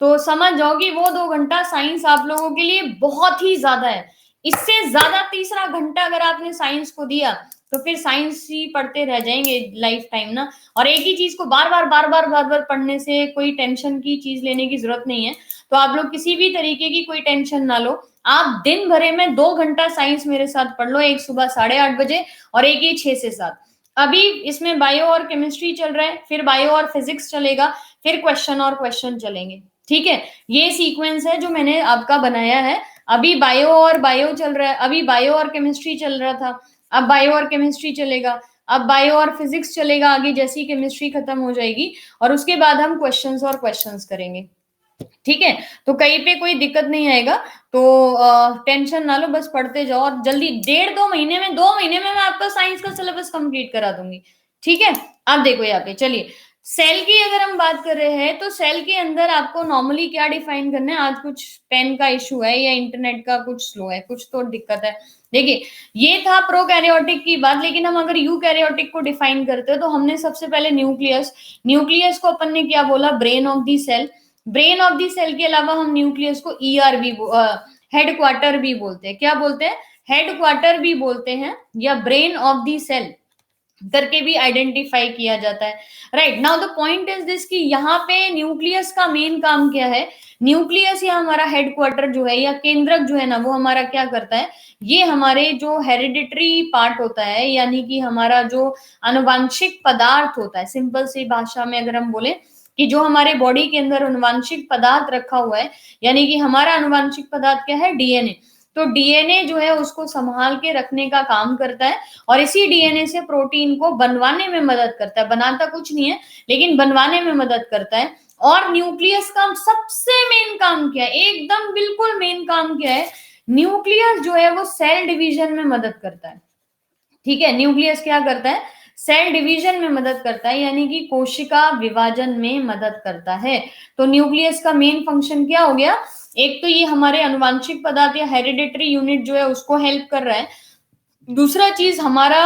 तो समझ जाओ कि वो 2 घंटा साइंस आप लोगों के लिए बहुत ही ज्यादा है। इससे ज्यादा तीसरा घंटा अगर आपने साइंस को दिया तो फिर साइंस ही पढ़ते रह जाएंगे लाइफ टाइम ना। और एक ही चीज को बार बार पढ़ने से कोई टेंशन की चीज लेने की जरूरत नहीं है। तो आप लोग किसी भी तरीके की कोई टेंशन ना लो, आप दिन भरे में 2 घंटा साइंस मेरे साथ पढ़ लो, एक सुबह 8:30 बजे और एक ही 6 से 7। अभी इसमें बायो और केमिस्ट्री चल रहा है, फिर बायो और फिजिक्स चलेगा, फिर क्वेश्चन और क्वेश्चन चलेंगे, ठीक है। ये सीक्वेंस है जो मैंने आपका बनाया है। अभी बायो और बायो चल रहा है, अभी बायो और केमिस्ट्री चल रहा था, अब बायो और केमिस्ट्री चलेगा, अब बायो और फिजिक्स चलेगा आगे, जैसी केमिस्ट्री खत्म हो जाएगी और उसके बाद हम क्वेश्चंस और क्वेश्चंस करेंगे, ठीक है। तो कहीं पे कोई दिक्कत नहीं आएगा, तो टेंशन ना लो, बस पढ़ते जाओ और जल्दी 1.5-2 महीने में, 2 महीने में मैं आपका साइंस का सिलेबस कंप्लीट करा दूंगी, ठीक है। अब देखो यहाँ पे, चलिए सेल की अगर हम बात कर रहे हैं तो सेल के अंदर आपको नॉर्मली क्या डिफाइन करना है। आज कुछ पेन का इशू है या इंटरनेट का कुछ स्लो है, कुछ तो दिक्कत है। देखिए ये था प्रोकैरियोटिक की बात, लेकिन हम अगर यूकैरियोटिक को डिफाइन करते हैं तो हमने सबसे पहले न्यूक्लियस, न्यूक्लियस को अपन ने क्या बोला, brain of the cell. Brain of the cell के अलावा हम न्यूक्लियस को ईआर भी हेड क्वार्टर भी बोलते हैं, क्या बोलते हैं, हेड क्वार्टर भी बोलते हैं, या ब्रेन ऑफ दी सेल करके भी आइडेंटिफाई किया जाता है। Right now the point is this कि यहाँ पे न्यूक्लियस का मेन काम क्या है। न्यूक्लियस या हमारा हेडक्वार्टर जो है या केंद्रक जो है ना, वो हमारा क्या करता है, ये हमारे जो हेरिडिटरी पार्ट होता है, यानी कि हमारा जो आनुवांशिक पदार्थ होता है, सिंपल सी भाषा में अगर हम बोले कि जो हमारे बॉडी के अंदर आनुवांशिक पदार्थ रखा हुआ है, यानी कि हमारा आनुवांशिक पदार्थ क्या है, डीएनए। तो डीएनए जो है उसको संभाल के रखने का काम करता है और इसी डीएनए से प्रोटीन को बनवाने में मदद करता है, बनाता कुछ नहीं है लेकिन बनवाने में मदद करता है। और न्यूक्लियस का सबसे मेन काम क्या है, एकदम बिल्कुल मेन काम क्या है, न्यूक्लियस जो है वो सेल डिवीजन में मदद करता है, ठीक है। न्यूक्लियस क्या करता है, सेल डिवीजन में मदद करता है, यानी कि कोशिका विभाजन में मदद करता है। तो न्यूक्लियस का मेन फंक्शन क्या हो गया, एक तो ये हमारे अनुवांशिक पदार्थ या हेरिडेटरी यूनिट जो है उसको हेल्प कर रहा है, दूसरा चीज हमारा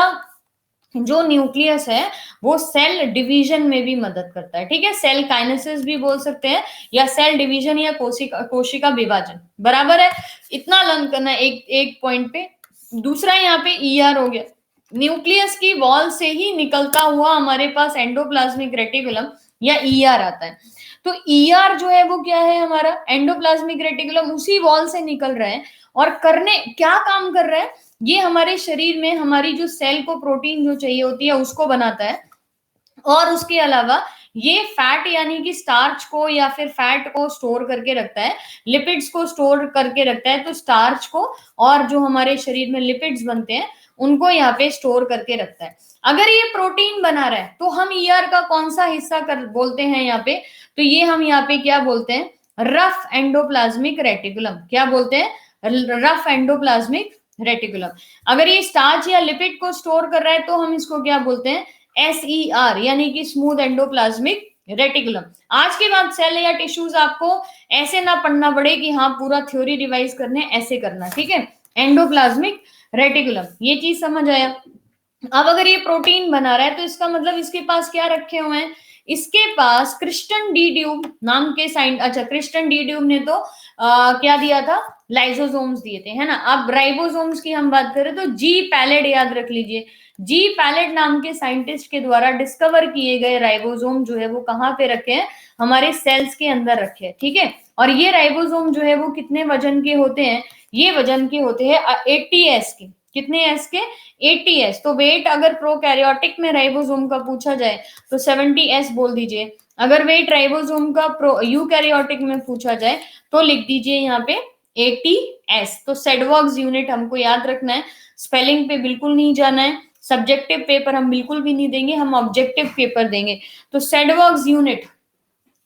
जो न्यूक्लियस है वो सेल डिवीजन में भी मदद करता है, ठीक है, सेल काइनेसिस भी बोल सकते हैं, या सेल डिवीजन, या कोशिका विभाजन, बराबर है। इतना लर्न करना है एक एक पॉइंट पे। दूसरा यहाँ पे ईआर हो गया, न्यूक्लियस की वॉल से ही निकलता हुआ हमारे पास एंडोप्लाज्मिक रेटिकुलम या ईआर आता है। तो ईआर जो है वो क्या है, हमारा एंडोप्लाज्मिक रेटिकुलम उसी वॉल से निकल रहा है, और करने क्या काम कर रहा है, ये हमारे शरीर में हमारी जो सेल को प्रोटीन जो चाहिए होती है उसको बनाता है, और उसके अलावा ये फैट यानी कि स्टार्च को या फिर फैट को स्टोर करके रखता है, लिपिड्स को स्टोर करके रखता है, तो स्टार्च को और जो हमारे शरीर में लिपिड्स बनते हैं उनको यहाँ पे स्टोर करके रखता है। अगर ये प्रोटीन बना रहा है तो हम ईआर का कौन सा हिस्सा कर बोलते हैं यहाँ पे, तो ये हम यहाँ पे क्या बोलते हैं, रफ एंडोप्लाज्मिक रेटिकुलम, क्या बोलते हैं, रफ एंडोप्लाज्मिक रेटिकुलम। अगर ये स्टार्च या लिपिड को स्टोर कर रहा है तो हम इसको क्या बोलते हैं, SER, यानी कि स्मूथ एंडोप्लाज्मिक रेटिकुलम। आज के बाद सेल या टिश्यूज आपको ऐसे ना पढ़ना पड़े कि हाँ पूरा थ्योरी रिवाइज करने, ऐसे करना, ठीक है, एंडोप्लाज्मिक रेटिकुलम, ये चीज समझ आया। अब अगर ये प्रोटीन बना रहा है तो इसका मतलब इसके पास क्या रखे हुए हैं, इसके पास क्रिस्टन डी ड्यूब नाम के साइंट, अच्छा क्रिस्टन डी ड्यूब ने तो क्या दिया था, लाइसोसोम्स दिए थे, है ना। अब राइबोसोम्स की हम बात करें तो जी पैलेड याद रख लीजिए, जी पैलेड नाम के साइंटिस्ट के द्वारा डिस्कवर किए गए राइबोसोम जो है वो कहाँ पे रखे हैं, हमारे सेल्स के अंदर रखे हैं, ठीक है। और ये राइबोसोम जो है वो कितने वजन के होते हैं, ये वजन के होते हैं 80s के, कितने एस के, 80s। तो वेट अगर प्रोकैरियोटिक में राइबोसोम का पूछा जाए तो 70s बोल दीजिए, अगर वेट राइबोसोम का प्रो यूकैरियोटिक में पूछा जाए तो लिख दीजिए यहाँ पे 80s। तो सेडवॉक्स यूनिट हमको याद रखना है, स्पेलिंग पे बिल्कुल नहीं जाना है, सब्जेक्टिव पेपर हम बिल्कुल भी नहीं देंगे, हम ऑब्जेक्टिव पेपर देंगे। तो सेडवॉक्स यूनिट,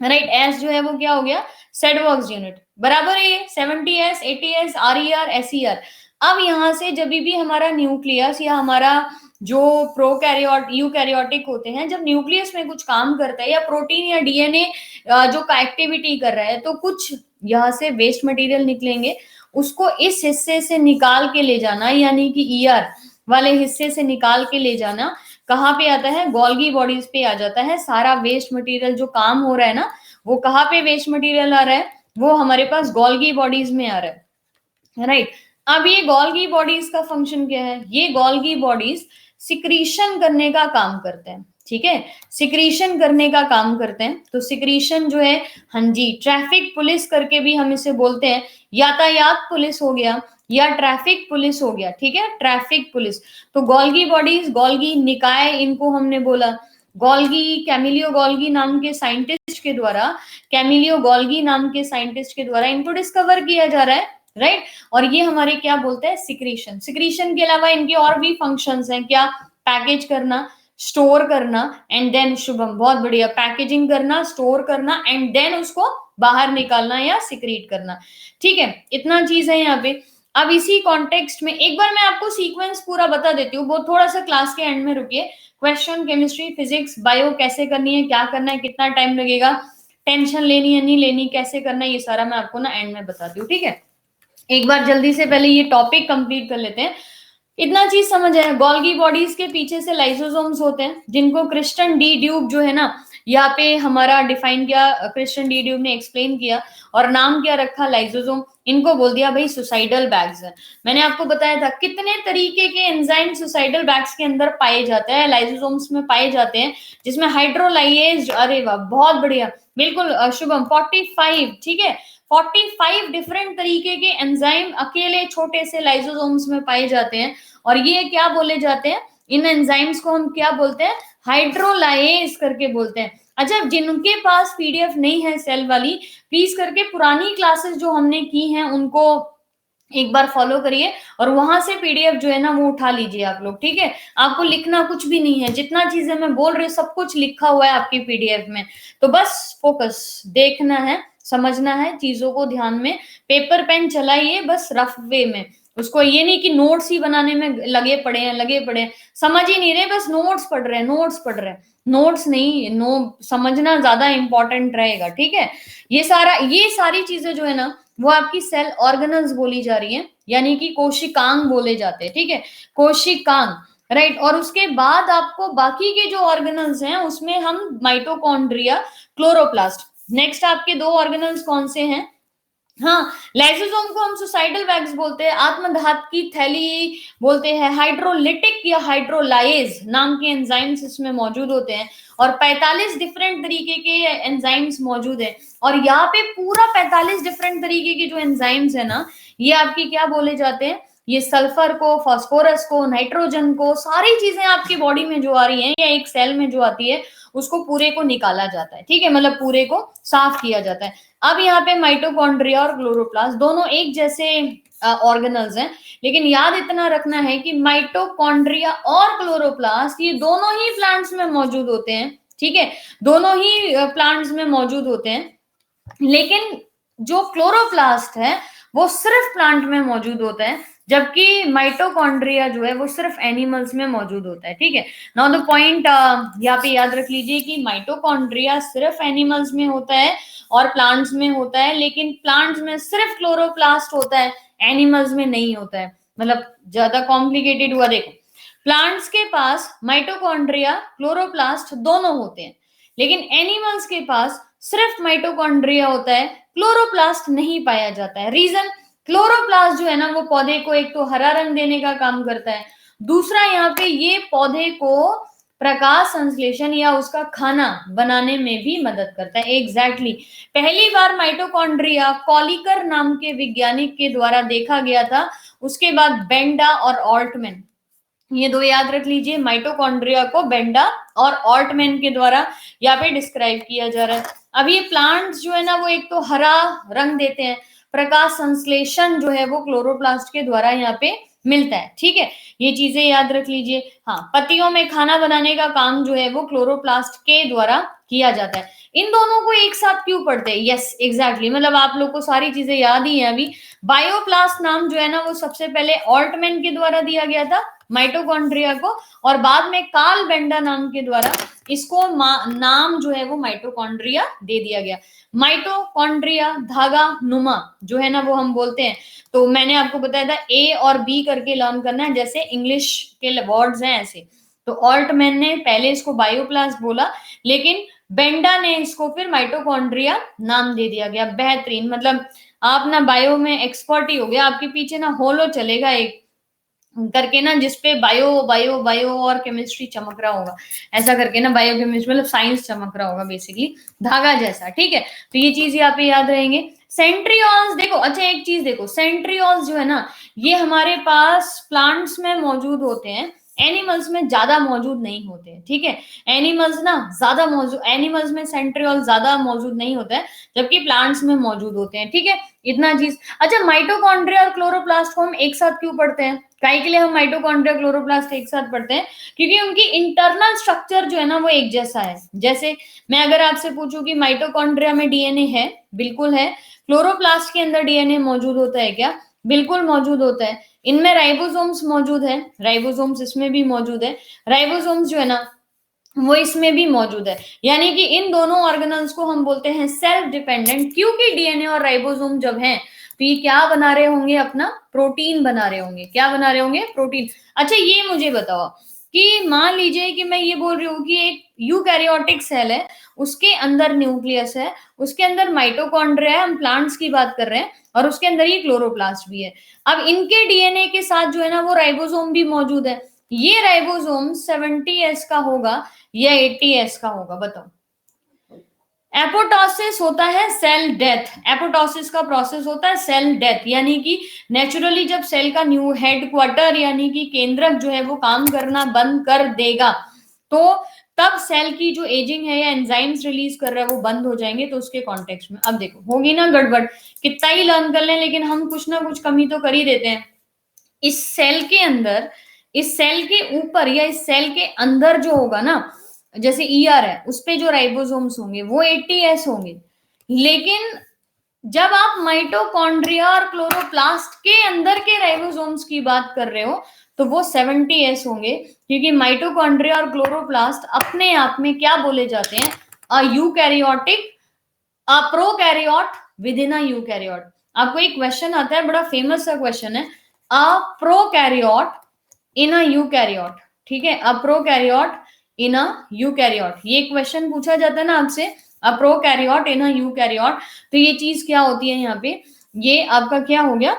राइट, एस जो है वो क्या हो गया, सेडवॉक्स यूनिट, बराबर है ये 70s, 80s, RER, SER। अब यहां से जब भी हमारा न्यूक्लियस या हमारा जो प्रोकैरियोट यूकैरियोटिक होते हैं, जब न्यूक्लियस में कुछ काम करता है या प्रोटीन या DNA जो का एक्टिविटी कर रहा है, तो कुछ यहाँ से वेस्ट मटेरियल निकलेंगे, उसको इस हिस्से से निकाल के ले जाना, यानी कि ER वाले हिस्से से निकाल के ले जाना, कहाँ पे आता है, गोल्गी बॉडीज पे आ जाता है। सारा वेस्ट मटेरियल जो काम हो रहा है ना, वो कहाँ पे वेस्ट मटेरियल आ रहा है, वो हमारे पास गोल्गी बॉडीज में आ रहा है, राइट। अब ये गोल्गी बॉडीज का फंक्शन क्या है, ये गोल्गी बॉडीज सिक्रीशन करने का काम करते हैं, ठीक है, सिक्रीशन करने का काम करते हैं। तो सिक्रीशन जो है, हाँ जी, ट्रैफिक पुलिस करके भी हम इसे बोलते हैं, यातायात पुलिस हो गया या ट्रैफिक पुलिस हो गया, ठीक है, ट्रैफिक पुलिस। तो गोल्गी बॉडीज, गोल्गी निकाय इनको हमने बोला, गोल्गी, कैमिलियो गोल्गी नाम के साइंटिस्ट के द्वारा, कैमिलियो गोल्गी नाम के साइंटिस्ट के द्वारा इनको डिस्कवर किया जा रहा है, राइट। और ये हमारे क्या बोलते हैं, सिक्रीशन। सिक्रीशन के अलावा इनके और भी फंक्शंस हैं, क्या, पैकेज करना, स्टोर करना, एंड देन, शुभम बहुत बढ़िया, पैकेजिंग करना, स्टोर करना, एंड देन उसको बाहर निकालना या सिक्रीट करना, ठीक है, इतना चीज है यहाँ पे। अब इसी कॉन्टेक्स्ट में एक बार मैं आपको सीक्वेंस पूरा बता देती हूँ, वो थोड़ा सा क्लास के एंड में रुकिए। क्वेश्चन केमिस्ट्री, फिजिक्स, बायो कैसे करनी है, क्या करना है, कितना टाइम लगेगा, टेंशन लेनी है नहीं लेनी, कैसे करना है, ये सारा मैं आपको ना एंड में बताती हूँ, ठीक है। एक बार जल्दी से पहले ये टॉपिक कंप्लीट कर लेते हैं। इतना चीज समझ आया, गोल्गी बॉडीज के पीछे से लाइसोसोम्स होते हैं, जिनको क्रिस्टन डी ड्यूब जो है ना, यहाँ पे हमारा डिफाइन किया, क्रिस्टन डी ड्यूब ने एक्सप्लेन किया, और नाम क्या रखा, लाइसोसोम। इनको बोल दिया भाई सुसाइडल बैग्स है। मैंने आपको बताया था कितने तरीके के एंजाइम सुसाइडल बैग्स के अंदर पाए जाते हैं, लाइसोसोम्स में पाए जाते हैं, जिसमें हाइड्रोलाइएज, अरे वाह बहुत बढ़िया, बिल्कुल शुभम, 45, ठीक है, 45 डिफरेंट तरीके के एंजाइम अकेले छोटे से लाइसोसोम्स में पाए जाते हैं। और ये क्या बोले जाते हैं, इन एंजाइम्स को हम क्या बोलते हैं, हाइड्रोलाइज करके बोलते हैं। अच्छा, जिनके पास PDF नहीं है सेल वाली, प्लीज करके पुरानी क्लासेस जो हमने की हैं उनको एक बार फॉलो करिए, और वहां से PDF जो है ना वो उठा लीजिए आप लोग, ठीक है। आपको लिखना कुछ भी नहीं है, जितना चीजें मैं बोल रही हूँ सब कुछ लिखा हुआ है आपकी PDF में। तो बस फोकस, देखना है, समझना है, चीजों को ध्यान में, पेपर पेन चलाइए बस रफ वे में, उसको ये नहीं कि नोट्स ही बनाने में लगे पड़े हैं, समझ ही नहीं रहे, बस नोट्स पढ़ रहे हैं, नोट्स पढ़ रहे हैं, नोट्स नहीं, समझना ज्यादा इंपॉर्टेंट रहेगा, ठीक है। ये सारी चीजें जो है ना वो आपकी सेल ऑर्गेनल्स बोली जा रही है, यानी कि कोशिकांग बोले जाते हैं, ठीक है, कोशिकांग। राइट। और उसके बाद आपको बाकी के जो ऑर्गेनल्स हैं उसमें हम माइटोकॉन्ड्रिया, क्लोरोप्लास्ट। नेक्स्ट आपके दो ऑर्गेनल्स कौन से हैं? हाँ, लाइसोसोम को हम सुसाइडल वैक्स बोलते हैं, आत्मघात की थैली बोलते हैं, हाइड्रोलिटिक या हाइड्रोलाइज नाम के एंजाइम्स इसमें मौजूद होते हैं, और 45 डिफरेंट तरीके के एंजाइम्स मौजूद हैं। और यहाँ पे पूरा 45 डिफरेंट तरीके के जो एंजाइम्स है ना, ये आपके क्या बोले जाते हैं? ये सल्फर को, फास्फोरस को, नाइट्रोजन को, सारी चीजें आपकी बॉडी में जो आ रही हैं या एक सेल में जो आती है उसको पूरे को निकाला जाता है, ठीक है, मतलब पूरे को साफ किया जाता है। अब यहाँ पे माइटोकॉन्ड्रिया और क्लोरोप्लास्ट दोनों एक जैसे ऑर्गेनल्स हैं, लेकिन याद इतना रखना है कि माइटोकॉन्ड्रिया और क्लोरोप्लास्ट ये दोनों ही प्लांट्स में मौजूद होते हैं, ठीक है, दोनों ही प्लांट्स में मौजूद होते हैं। लेकिन जो क्लोरोप्लास्ट है वो सिर्फ प्लांट में मौजूद होता है, जबकि माइटोकॉन्ड्रिया जो है वो सिर्फ एनिमल्स में मौजूद होता है, ठीक है। नाउ द पॉइंट यहाँ पे याद रख लीजिए कि माइटोकॉन्ड्रिया सिर्फ एनिमल्स में होता है और प्लांट्स में होता है, लेकिन प्लांट्स में सिर्फ क्लोरोप्लास्ट होता है, एनिमल्स में नहीं होता है। मतलब ज्यादा कॉम्प्लिकेटेड हुआ, देखो, प्लांट्स के पास माइटोकॉन्ड्रिया, क्लोरोप्लास्ट दोनों होते हैं, लेकिन एनिमल्स के पास सिर्फ माइटोकॉन्ड्रिया होता है, क्लोरोप्लास्ट नहीं पाया जाता है। रीजन, क्लोरोप्लास्ट जो है ना वो पौधे को एक तो हरा रंग देने का काम करता है, दूसरा यहाँ पे ये पौधे को प्रकाश संश्लेषण या उसका खाना बनाने में भी मदद करता है। एग्जैक्टली पहली बार माइटोकॉन्ड्रिया कॉलिकर नाम के वैज्ञानिक के द्वारा देखा गया था, उसके बाद बेंडा और ऑल्टमैन, ये दो याद रख लीजिए, माइटोकॉन्ड्रिया को बेंडा और ऑल्टमैन के द्वारा यहाँ पे डिस्क्राइब किया जा रहा है। अब ये प्लांट्स जो है ना वो एक तो हरा रंग देते हैं, प्रकाश संश्लेषण जो है वो क्लोरोप्लास्ट के द्वारा यहाँ पे मिलता है, ठीक है, ये चीजें याद रख लीजिए। हाँ, पत्तियों में खाना बनाने का काम जो है वो क्लोरोप्लास्ट के द्वारा किया जाता है। इन दोनों को एक साथ क्यों पढ़ते हैं? यस एग्जैक्टली, मतलब आप लोग को सारी चीजें याद ही है अभी। बायोप्लास्ट नाम जो है ना वो सबसे पहले ऑल्टमैन के द्वारा दिया गया था माइटोकॉन्ड्रिया को, और बाद में कार्ल बेंडा नाम के द्वारा इसको नाम जो है वो माइटोकॉन्ड्रिया दे दिया गया। माइटोकॉन्ड्रिया धागा नुमा जो है ना वो हम बोलते हैं, तो मैंने आपको बताया था ए और बी करके लर्न करना है, जैसे इंग्लिश के वर्ड्स हैं ऐसे। तो ऑल्टमैन ने पहले इसको बायोप्लास्ट बोला, लेकिन बेंडा ने इसको फिर माइटोकॉन्ड्रिया नाम दे दिया गया। बेहतरीन, मतलब आप ना बायो में एक्सपर्ट ही हो गया, आपके पीछे ना होलो चलेगा एक करके ना, जिसपे बायो बायो बायो और केमिस्ट्री चमक रहा होगा, ऐसा करके ना, बायो केमिस्ट्री मतलब साइंस चमक रहा होगा बेसिकली, धागा जैसा, ठीक है। तो ये चीज यहाँ पे याद रहेंगे। सेंट्रियोल्स देखो, अच्छा एक चीज देखो, सेंट्रियोल्स जो है ना ये हमारे पास प्लांट्स में मौजूद होते हैं, एनिमल्स में ज्यादा मौजूद नहीं होते हैं, ठीक है। एनिमल्स ना ज्यादा मौजूद, एनिमल्स में सेंट्रियोल ज्यादा मौजूद नहीं होता है, जबकि प्लांट्स में मौजूद होते हैं, ठीक है, इतना चीज। अच्छा, माइटोकॉन्ड्रिया और क्लोरोप्लास्ट को हम एक साथ क्यों पढ़ते हैं? काहे के लिए हम माइटोकॉन्ड्रिया क्लोरोप्लास्ट एक साथ पढ़ते हैं? क्योंकि उनकी इंटरनल स्ट्रक्चर जो है ना वो एक जैसा है। जैसे मैं अगर आपसे पूछूं कि माइटोकॉन्ड्रिया में डीएनए है, बिल्कुल है। क्लोरोप्लास्ट के अंदर डीएनए मौजूद होता है क्या? बिल्कुल मौजूद होता है। इनमें राइबोसोम्स मौजूद है, राइबोसोम्स इसमें भी मौजूद है, राइबोसोम्स जो है ना वो इसमें भी मौजूद है। यानी कि इन दोनों ऑर्गेनल्स को हम बोलते हैं सेल्फ डिपेंडेंट, क्योंकि डीएनए और राइबोसोम जब हैं तो ये क्या बना रहे होंगे? अपना प्रोटीन बना रहे होंगे। क्या बना रहे होंगे? प्रोटीन। अच्छा ये मुझे बताओ कि मान लीजिए कि मैं ये बोल रही हूँ कि एक यूकैरियोटिक सेल है, उसके अंदर न्यूक्लियस है, उसके अंदर माइटोकॉन्ड्रिया है, हम प्लांट्स की बात कर रहे हैं, और उसके अंदर ये क्लोरोप्लास्ट भी है। अब इनके डीएनए के साथ जो है ना वो राइबोसोम भी मौजूद है। ये राइबोसोम 70s का होगा या 80s का होगा? बताओ। एपोटोसिस होता है सेल डेथ, एपोटोसिस का प्रोसेस होता है सेल डेथ, यानी कि नेचुरली जब सेल का न्यू हेडक्वार्टर यानी कि केंद्रक जो है वो काम करना बंद कर देगा, तो तब सेल की जो एजिंग है या एंजाइम्स रिलीज कर रहा है वो बंद हो जाएंगे। तो उसके कॉन्टेक्स्ट में अब देखो होगी ना गड़बड़, कितना ही लर्न कर लें लेकिन हम कुछ ना कुछ कमी तो कर ही देते हैं। इस सेल के अंदर, इस सेल के ऊपर या इस सेल के अंदर जो होगा ना, जैसे ईआर है उस पे जो राइबोसोम्स होंगे वो 80s होंगे, लेकिन जब आप माइटोकॉन्ड्रिया और क्लोरोप्लास्ट के अंदर के राइबोसोम्स की बात कर रहे हो तो वो 70s होंगे, क्योंकि माइटोकॉन्ड्रिया और क्लोरोप्लास्ट अपने आप में क्या बोले जाते हैं? A eukaryotic, a prokaryote within a eukaryote. आपको एक क्वेश्चन आता है, बड़ा फेमस सा क्वेश्चन है, अ प्रोकैरियोट इन अ यूकैरियोट, ठीक है, अ प्रोकैरियोट इन अ यूकैरियोट, ये क्वेश्चन पूछा जाता है ना आपसे, अ प्रोकैरियोट इन अ यूकैरियोट, तो ये चीज क्या होती है यहाँ पे, ये आपका क्या हो गया,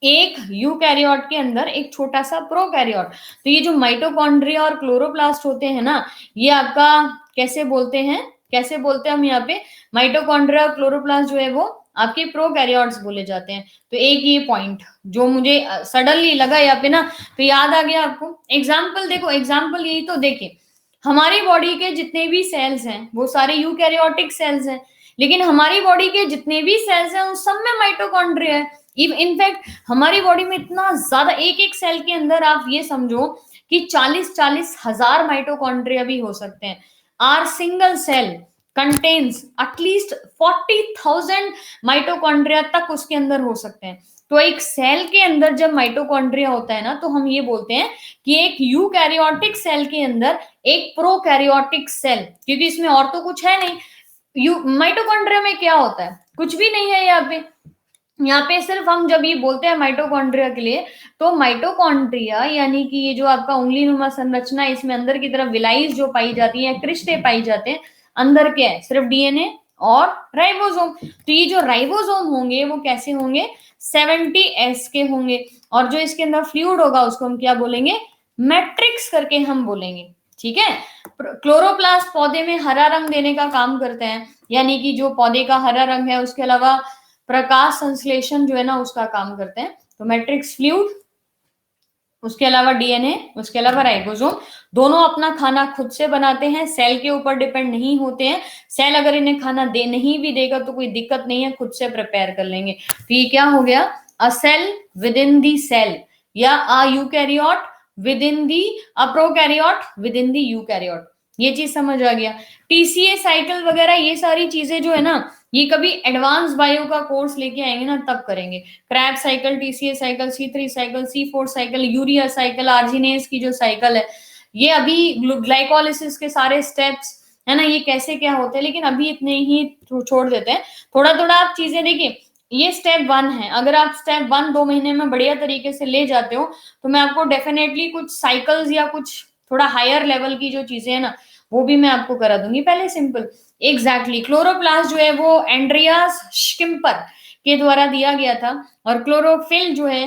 एक यूकैरियोट के अंदर एक छोटा सा प्रोकैरियोट। तो ये जो माइटोकॉन्ड्रिया और क्लोरोप्लास्ट होते हैं ना, ये आपका कैसे बोलते हैं, कैसे बोलते हैं हम यहाँ पे, माइटोकॉन्ड्रिया और क्लोरोप्लास्ट जो है वो आपके प्रोकैरियोट्स बोले जाते हैं। तो एक ये पॉइंट जो मुझे सडनली लगा यहाँ पे ना, तो याद आ गया आपको। एग्जाम्पल देखो, एग्जाम्पल यही तो देखिए, हमारी बॉडी के जितने भी सेल्स हैं वो सारे यूकैरियोटिक सेल्स हैं, लेकिन हमारी बॉडी के जितने भी सेल्स हैं उन सब में माइटोकॉन्ड्रिया है। इनफैक्ट हमारी बॉडी में इतना ज्यादा, एक एक सेल के अंदर आप ये समझो कि 40-40 हजार माइटोकॉन्ड्रिया भी हो सकते हैं। Our single cell contains at least 40,000 mitochondria तक उसके अंदर हो सकते हैं। तो एक सेल के अंदर जब माइटोकॉन्ड्रिया होता है ना, तो हम ये बोलते हैं कि एक यूकैरियोटिक सेल के अंदर एक प्रोकैरियोटिक सेल, क्योंकि इसमें और तो कुछ है नहीं। माइटोकॉन्ड्रिया में क्या होता है, कुछ भी नहीं है यहाँ पे। यहाँ पे सिर्फ हम जब ये बोलते हैं माइटोकॉन्ड्रिया के लिए, तो माइटोकॉन्ड्रिया यानी कि ये जो आपका उंगली नुमा संरचना है, इसमें अंदर की तरफ विलाइज जो पाई जाती है, क्रिस्टे पाई जाते हैं, अंदर क्या है, सिर्फ डीएनए और राइबोसोम। तो ये जो राइबोसोम होंगे वो कैसे होंगे, 70S के होंगे, और जो इसके अंदर फ्लूइड होगा उसको हम क्या बोलेंगे, मैट्रिक्स करके हम बोलेंगे। ठीक है, क्लोरोप्लास्ट पौधे में हरा रंग देने का काम करते हैं, यानी कि जो पौधे का हरा रंग है, उसके अलावा प्रकाश संश्लेषण जो है ना उसका काम करते हैं। तो मैट्रिक्स फ्लूइड, उसके अलावा डीएनए, उसके अलावा राइबोसोम, दोनों अपना खाना खुद से बनाते हैं, सेल के ऊपर डिपेंड नहीं होते हैं। सेल अगर इन्हें खाना दे नहीं भी देगा तो कोई दिक्कत नहीं है, खुद से प्रिपेयर कर लेंगे। तो ये क्या हो गया, a cell within the cell, या a eukaryote within the, a prokaryote within the eukaryote. ये चीज समझ आ गया। टीसीए साइकिल वगैरह ये सारी चीजें जो है ना, ये कभी एडवांस बायो का कोर्स लेके आएंगे ना तब करेंगे। Krebs cycle, TCA cycle, C3 cycle, C4 cycle, urea cycle, arginase की जो साइकिल है, ये अभी ग्लाइकोलिसिस के सारे स्टेप्स है ना, ये कैसे क्या होते हैं, लेकिन अभी इतने ही छोड़ देते हैं। थोड़ा थोड़ा आप चीजें देखिए, ये स्टेप 1 है, अगर आप स्टेप 1 2 महीने में बढ़िया तरीके से ले जाते हो, तो मैं आपको डेफिनेटली कुछ साइकिल्स या कुछ थोड़ा हायर लेवल की जो चीजें है ना, वो भी मैं आपको करा दूंगी। पहले सिंपल, एग्जैक्टली क्लोरोप्लास्ट जो है वो एंड्रियास स्किम्पर के द्वारा दिया गया था, और क्लोरोफिल जो है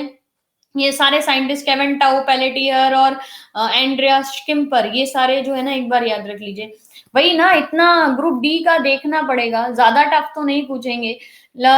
ये सारे साइंटिस्ट केविन टाउ पेलेटियर और एंड्रियास स्किम्पर, ये सारे जो है ना, एक बार याद रख लीजिए। वही ना, इतना ग्रुप डी का देखना पड़ेगा, ज्यादा टफ तो नहीं पूछेंगे,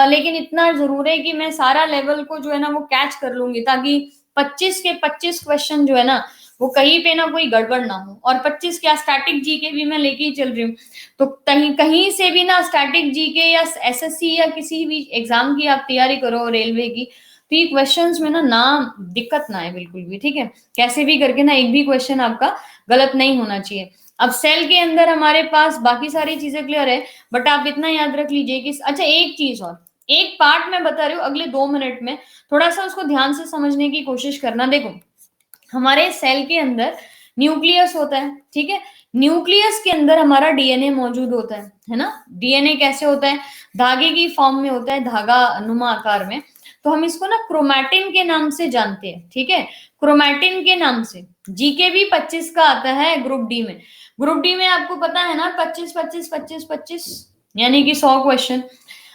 लेकिन इतना जरूर है कि मैं सारा लेवल को जो है ना वो कैच कर लूंगी, ताकि 25 के 25 क्वेश्चन जो है ना वो कहीं पे ना कोई गड़बड़ ना हो। और 25 क्या, स्टैटिक जीके भी मैं लेके ही चल रही हूँ, तो कहीं कहीं से भी ना स्टैटिक जीके या एसएससी या किसी भी एग्जाम की आप तैयारी करो, रेलवे की, तो ये क्वेश्चंस में ना दिक्कत ना है बिल्कुल भी। ठीक है, कैसे भी करके ना एक भी क्वेश्चन आपका गलत नहीं होना चाहिए। अब सेल के अंदर हमारे पास बाकी सारी चीजें क्लियर है, बट आप इतना याद रख लीजिए कि अच्छा एक चीज और, एक पार्ट मैं बता रही हूँ, अगले 2 मिनट में थोड़ा सा उसको ध्यान से समझने की कोशिश करना। देखो, हमारे सेल के अंदर न्यूक्लियस होता है, ठीक है, न्यूक्लियस के अंदर हमारा डीएनए मौजूद होता है ना। डीएनए कैसे होता है, धागे की फॉर्म में होता है, धागा नुमा आकार में। तो हम इसको ना क्रोमैटिन के नाम से जानते हैं, ठीक है, क्रोमैटिन के नाम से। जीके भी 25 का आता है ग्रुप डी में। ग्रुप डी में आपको पता है ना, 25 25 25 25, यानी कि 100 क्वेश्चन।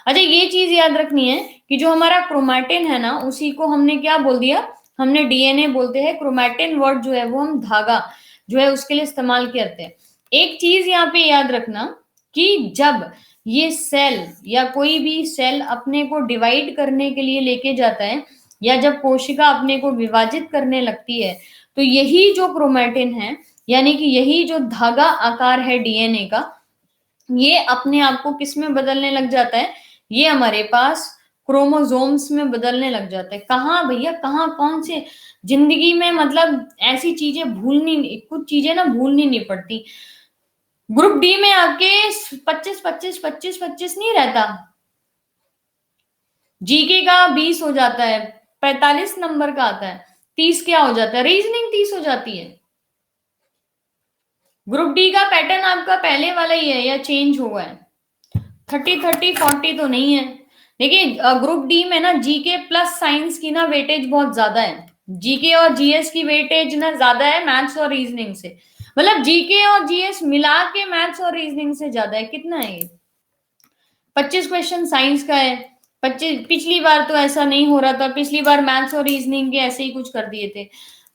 अच्छा ये चीज याद रखनी है कि जो हमारा क्रोमैटिन है ना, उसी को हमने क्या बोल दिया, हमने डीएनए बोलते हैं। क्रोमैटिन वर्ड जो है वो हम धागा जो है उसके लिए इस्तेमाल करते हैं। एक चीज यहाँ पे याद रखना कि जब ये सेल या कोई भी सेल अपने को डिवाइड करने के लिए लेके जाता है, या जब कोशिका अपने को विभाजित करने लगती है, तो यही जो क्रोमैटिन है, यानी कि यही जो धागा आकार है डीएनए का, ये अपने आप को किस में बदलने लग जाता है, ये हमारे पास क्रोमोसोम्स में बदलने लग जाता है। कहाँ भैया, कहाँ, कौन से, जिंदगी में मतलब ऐसी चीजें भूलनी, कुछ चीजें ना भूलनी नहीं पड़ती। ग्रुप डी में आके 25 25 25 25 नहीं रहता, जीके का 20 हो जाता है, 45 नंबर का आता है, 30 क्या हो जाता है, रीजनिंग 30 हो जाती है। ग्रुप डी का पैटर्न आपका पहले वाला ही है या चेंज हुआ है, 30 30 40 तो नहीं है। देखिए ग्रुप डी में ना जीके प्लस साइंस की ना वेटेज बहुत ज्यादा है, जीके और जीएस की वेटेज ना ज्यादा है मैथ्स और रीजनिंग से, मतलब जीके और जीएस मिला के मैथ्स और रीजनिंग से ज्यादा है। कितना है ये? 25 क्वेश्चन साइंस का है। 25, पिछली बार तो ऐसा नहीं हो रहा था, पिछली बार मैथ्स और रीजनिंग के ऐसे ही कुछ कर दिए थे।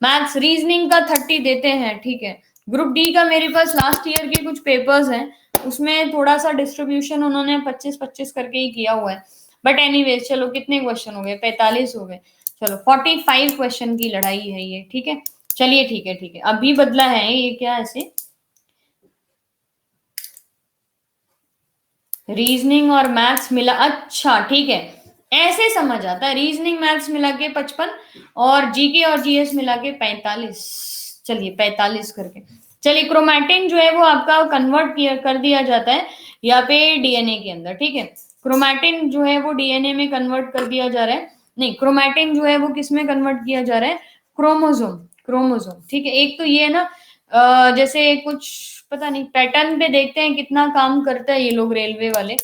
मैथ्स रीजनिंग का 30 देते हैं, ठीक है। ग्रुप डी का मेरे पास लास्ट ईयर के कुछ पेपर्स हैं, उसमें थोड़ा सा डिस्ट्रीब्यूशन उन्होंने 25-25 करके ही किया हुआ है। बट एनीवेज चलो, कितने क्वेश्चन हो गए? 45 हो गए। चलो 45 क्वेश्चन की लड़ाई है ये, ठीक है। चलिए ठीक है, ठीक है, अभी बदला है ये क्या ऐसे, रीजनिंग और मैथ्स मिला, अच्छा ठीक है। ऐसे समझ आता है, रीजनिंग मैथ्स मिला के 55 और जीके और जीएस मिला के 45। चलिए 45 करके। चलिए क्रोमैटिन जो है वो आपका कन्वर्ट किया कर दिया जाता है यहाँ पे डीएनए के अंदर, ठीक है। क्रोमैटिन जो है वो डीएनए में कन्वर्ट कर दिया जा रहा है, नहीं क्रोमैटिन जो है वो किस में कन्वर्ट किया जा रहा है? क्रोमोजोम, क्रोमोजोम, ठीक है। एक तो ये ना जैसे कुछ पता नहीं पैटर्न पे देखते हैं कितना काम करता है ये लोग रेलवे वाले,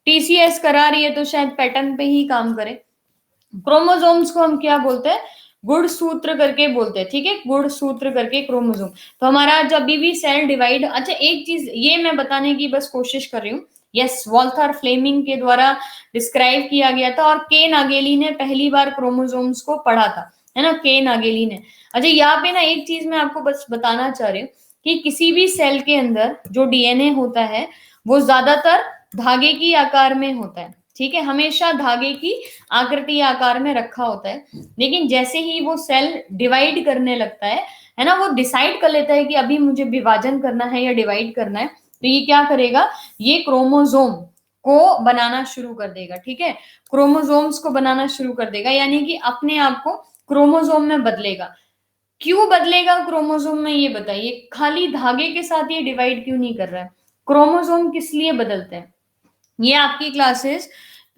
टीसीएस करा रही है तो शायद पैटर्न पे ही काम करे। क्रोमोसोम्स को हम क्या बोलते हैं? गुणसूत्र करके बोलते हैं, ठीक है, गुणसूत्र करके क्रोमोसोम। तो हमारा जब भी सेल डिवाइड, अच्छा एक चीज ये मैं बताने की बस कोशिश कर रही हूँ, यस वॉल्थर फ्लेमिंग के द्वारा डिस्क्राइब किया गया था और के नागेली ने पहली बार क्रोमोसोम्स को पढ़ा था, है ना, के नागेली ने। अच्छा यहाँ पे ना एक चीज मैं आपको बस बताना चाह रही हूँ कि किसी भी सेल के अंदर जो डीएनए होता है वो ज्यादातर धागे की आकार में होता है, ठीक है, हमेशा धागे की आकृति आकार में रखा होता है। लेकिन जैसे ही वो सेल डिवाइड करने लगता है ना, वो डिसाइड कर लेता है कि अभी मुझे विभाजन करना है या डिवाइड करना है, तो ये क्या करेगा? ये क्रोमोसोम को बनाना शुरू कर देगा, ठीक है, क्रोमोसोम्स को बनाना शुरू कर देगा, यानी कि अपने आप को क्रोमोसोम में बदलेगा। क्यों बदलेगा क्रोमोसोम में, ये बताइए, खाली धागे के साथ ये डिवाइड क्यों नहीं कर रहा है? क्रोमोसोम किस लिए बदलते हैं? ये आपकी क्लासेस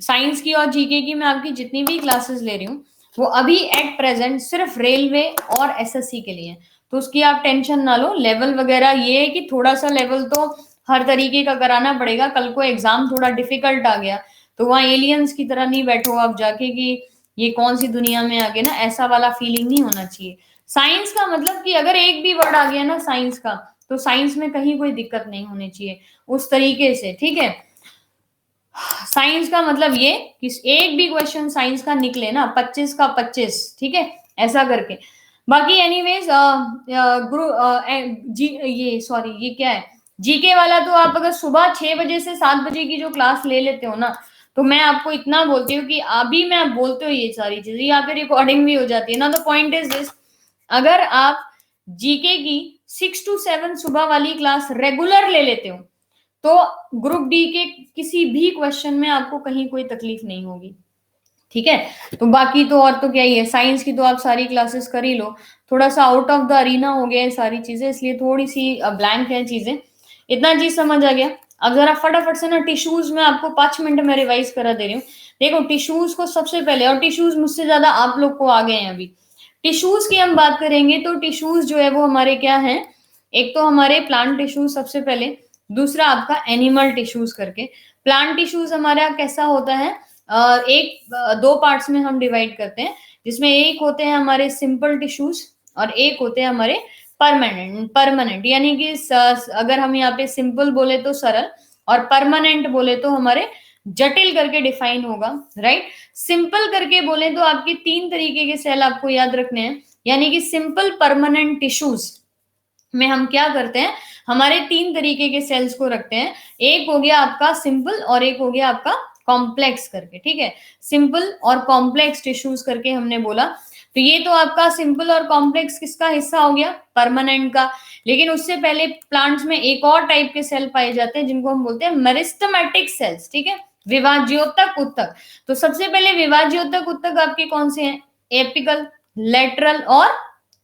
साइंस की और जीके की मैं आपकी जितनी भी क्लासेस ले रही हूँ वो अभी एट प्रेजेंट सिर्फ रेलवे और एसएससी के लिए है, तो उसकी आप टेंशन ना लो। लेवल वगैरह ये है कि थोड़ा सा लेवल तो हर तरीके का कराना पड़ेगा, कल को एग्जाम थोड़ा डिफिकल्ट आ गया तो वहां एलियंस की तरह नहीं बैठो आप जाके कि ये कौन सी दुनिया में आगे, ना ऐसा वाला फीलिंग नहीं होना चाहिए। साइंस का मतलब कि अगर एक भी वर्ड आ गया ना साइंस का, तो साइंस में कहीं कोई दिक्कत नहीं होनी चाहिए उस तरीके से, ठीक है। साइंस का मतलब ये कि एक भी क्वेश्चन साइंस का निकले ना 25 का 25, ठीक है, ऐसा करके। बाकी एनीवेज गुरु जी ये सॉरी ये क्या है, जीके वाला तो आप अगर सुबह 6 बजे से 7 बजे की जो क्लास ले लेते हो ना, तो मैं आपको इतना बोलती हूँ कि अभी मैं आप बोलते हो ये सारी चीजें यहाँ पे रिकॉर्डिंग भी हो जाती है ना। द पॉइंट इज दिस, अगर आप जीके की 6 to 7 सुबह वाली क्लास रेगुलर ले लेते हो तो ग्रुप डी के किसी भी क्वेश्चन में आपको कहीं कोई तकलीफ नहीं होगी, ठीक है। तो बाकी तो और तो क्या ही है, साइंस की तो आप सारी क्लासेस कर ही लो, थोड़ा सा आउट ऑफ द अरीना हो गया है सारी चीजें, इसलिए थोड़ी सी ब्लैंक है चीजें। इतना चीज समझ आ गया। अब जरा फटाफट से ना टिश्यूज में आपको 5 मिनट में रिवाइज करा दे रही हूँ। देखो टिश्यूज को सबसे पहले, और टिश्यूज मुझसे ज्यादा आप लोग को आ गए हैं अभी, टिश्यूज की हम बात करेंगे तो टिश्यूज जो है वो हमारे क्या है, एक तो हमारे प्लांट टिश्यूज सबसे पहले, दूसरा आपका एनिमल टिश्यूज करके। प्लांट टिश्यूज हमारा कैसा होता है, एक दो पार्ट्स में हम डिवाइड करते हैं, जिसमें एक होते हैं हमारे सिंपल टिश्यूज और एक होते हैं हमारे परमानेंट। परमानेंट यानी कि अगर हम यहाँ पे सिंपल बोले तो सरल और परमानेंट बोले तो हमारे जटिल करके डिफाइन होगा, राइट। सिंपल करके बोले तो आपके 3 तरीके के सेल आपको याद रखने हैं, यानी कि सिंपल परमानेंट टिश्यूज में हम क्या करते हैं, हमारे 3 तरीके के सेल्स को रखते हैं। एक हो गया आपका सिंपल और एक हो गया आपका कॉम्प्लेक्स करके, ठीक है, सिंपल और कॉम्प्लेक्स टिश्यूज करके हमने बोला। तो ये तो आपका सिंपल और कॉम्प्लेक्स किसका हिस्सा हो गया, परमानेंट का। लेकिन उससे पहले प्लांट्स में एक और टाइप के सेल पाए जाते हैं जिनको हम बोलते हैं मेरिस्टेमेटिक सेल्स, ठीक है, विभाज्योतक उत्तक। तो सबसे पहले विभाज्योतक उत्तक आपके कौन से हैं, एपिकल, लेटरल और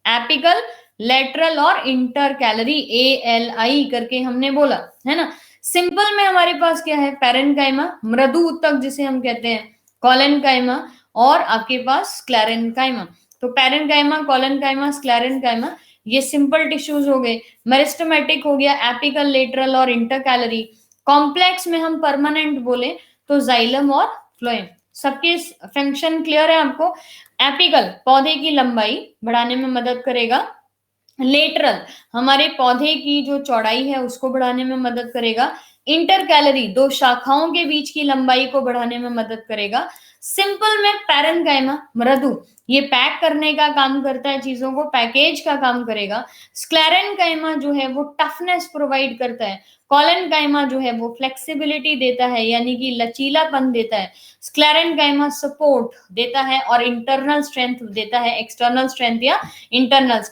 एपिकल, लेटरल और इंटर कैलरी, ALI करके हमने बोला, है ना। सिंपल में हमारे पास क्या है, पैरेनकाइमा, मृदु उत्तक जिसे हम कहते हैं, कॉलेनकाइमा, और आपके पास स्क्लेरेनकाइमा। तो पैरेनकाइमा, कॉलेनकाइमा, स्क्लेरेनकाइमा ये सिंपल टिश्यूज हो गए। मेरिस्टेमेटिक हो गया एपिकल, लेटरल और इंटर कैलरी। कॉम्प्लेक्स में हम परमानेंट बोले तो जाइलम और फ्लोएम। सबके फंक्शन क्लियर है आपको? एपिकल पौधे की लंबाई बढ़ाने में मदद करेगा। लेटरल हमारे पौधे की जो चौड़ाई है उसको बढ़ाने में मदद करेगा। इंटरकैलरी दो शाखाओं के बीच की लंबाई को बढ़ाने में मदद करेगा। सिंपल में पैरेन्काइमा मृदु, ये पैक करने का काम करता है, चीजों को पैकेज का काम करेगा। स्क्लेरेन्काइमा जो है वो टफनेस प्रोवाइड करता है। कॉलेनकाइमा जो है वो फ्लेक्सिबिलिटी देता है, यानी कि लचीलापन देता है। स्क्लेरेन्काइमा सपोर्ट देता है और इंटरनल स्ट्रेंथ देता है, एक्सटर्नल स्ट्रेंथ या इंटरनल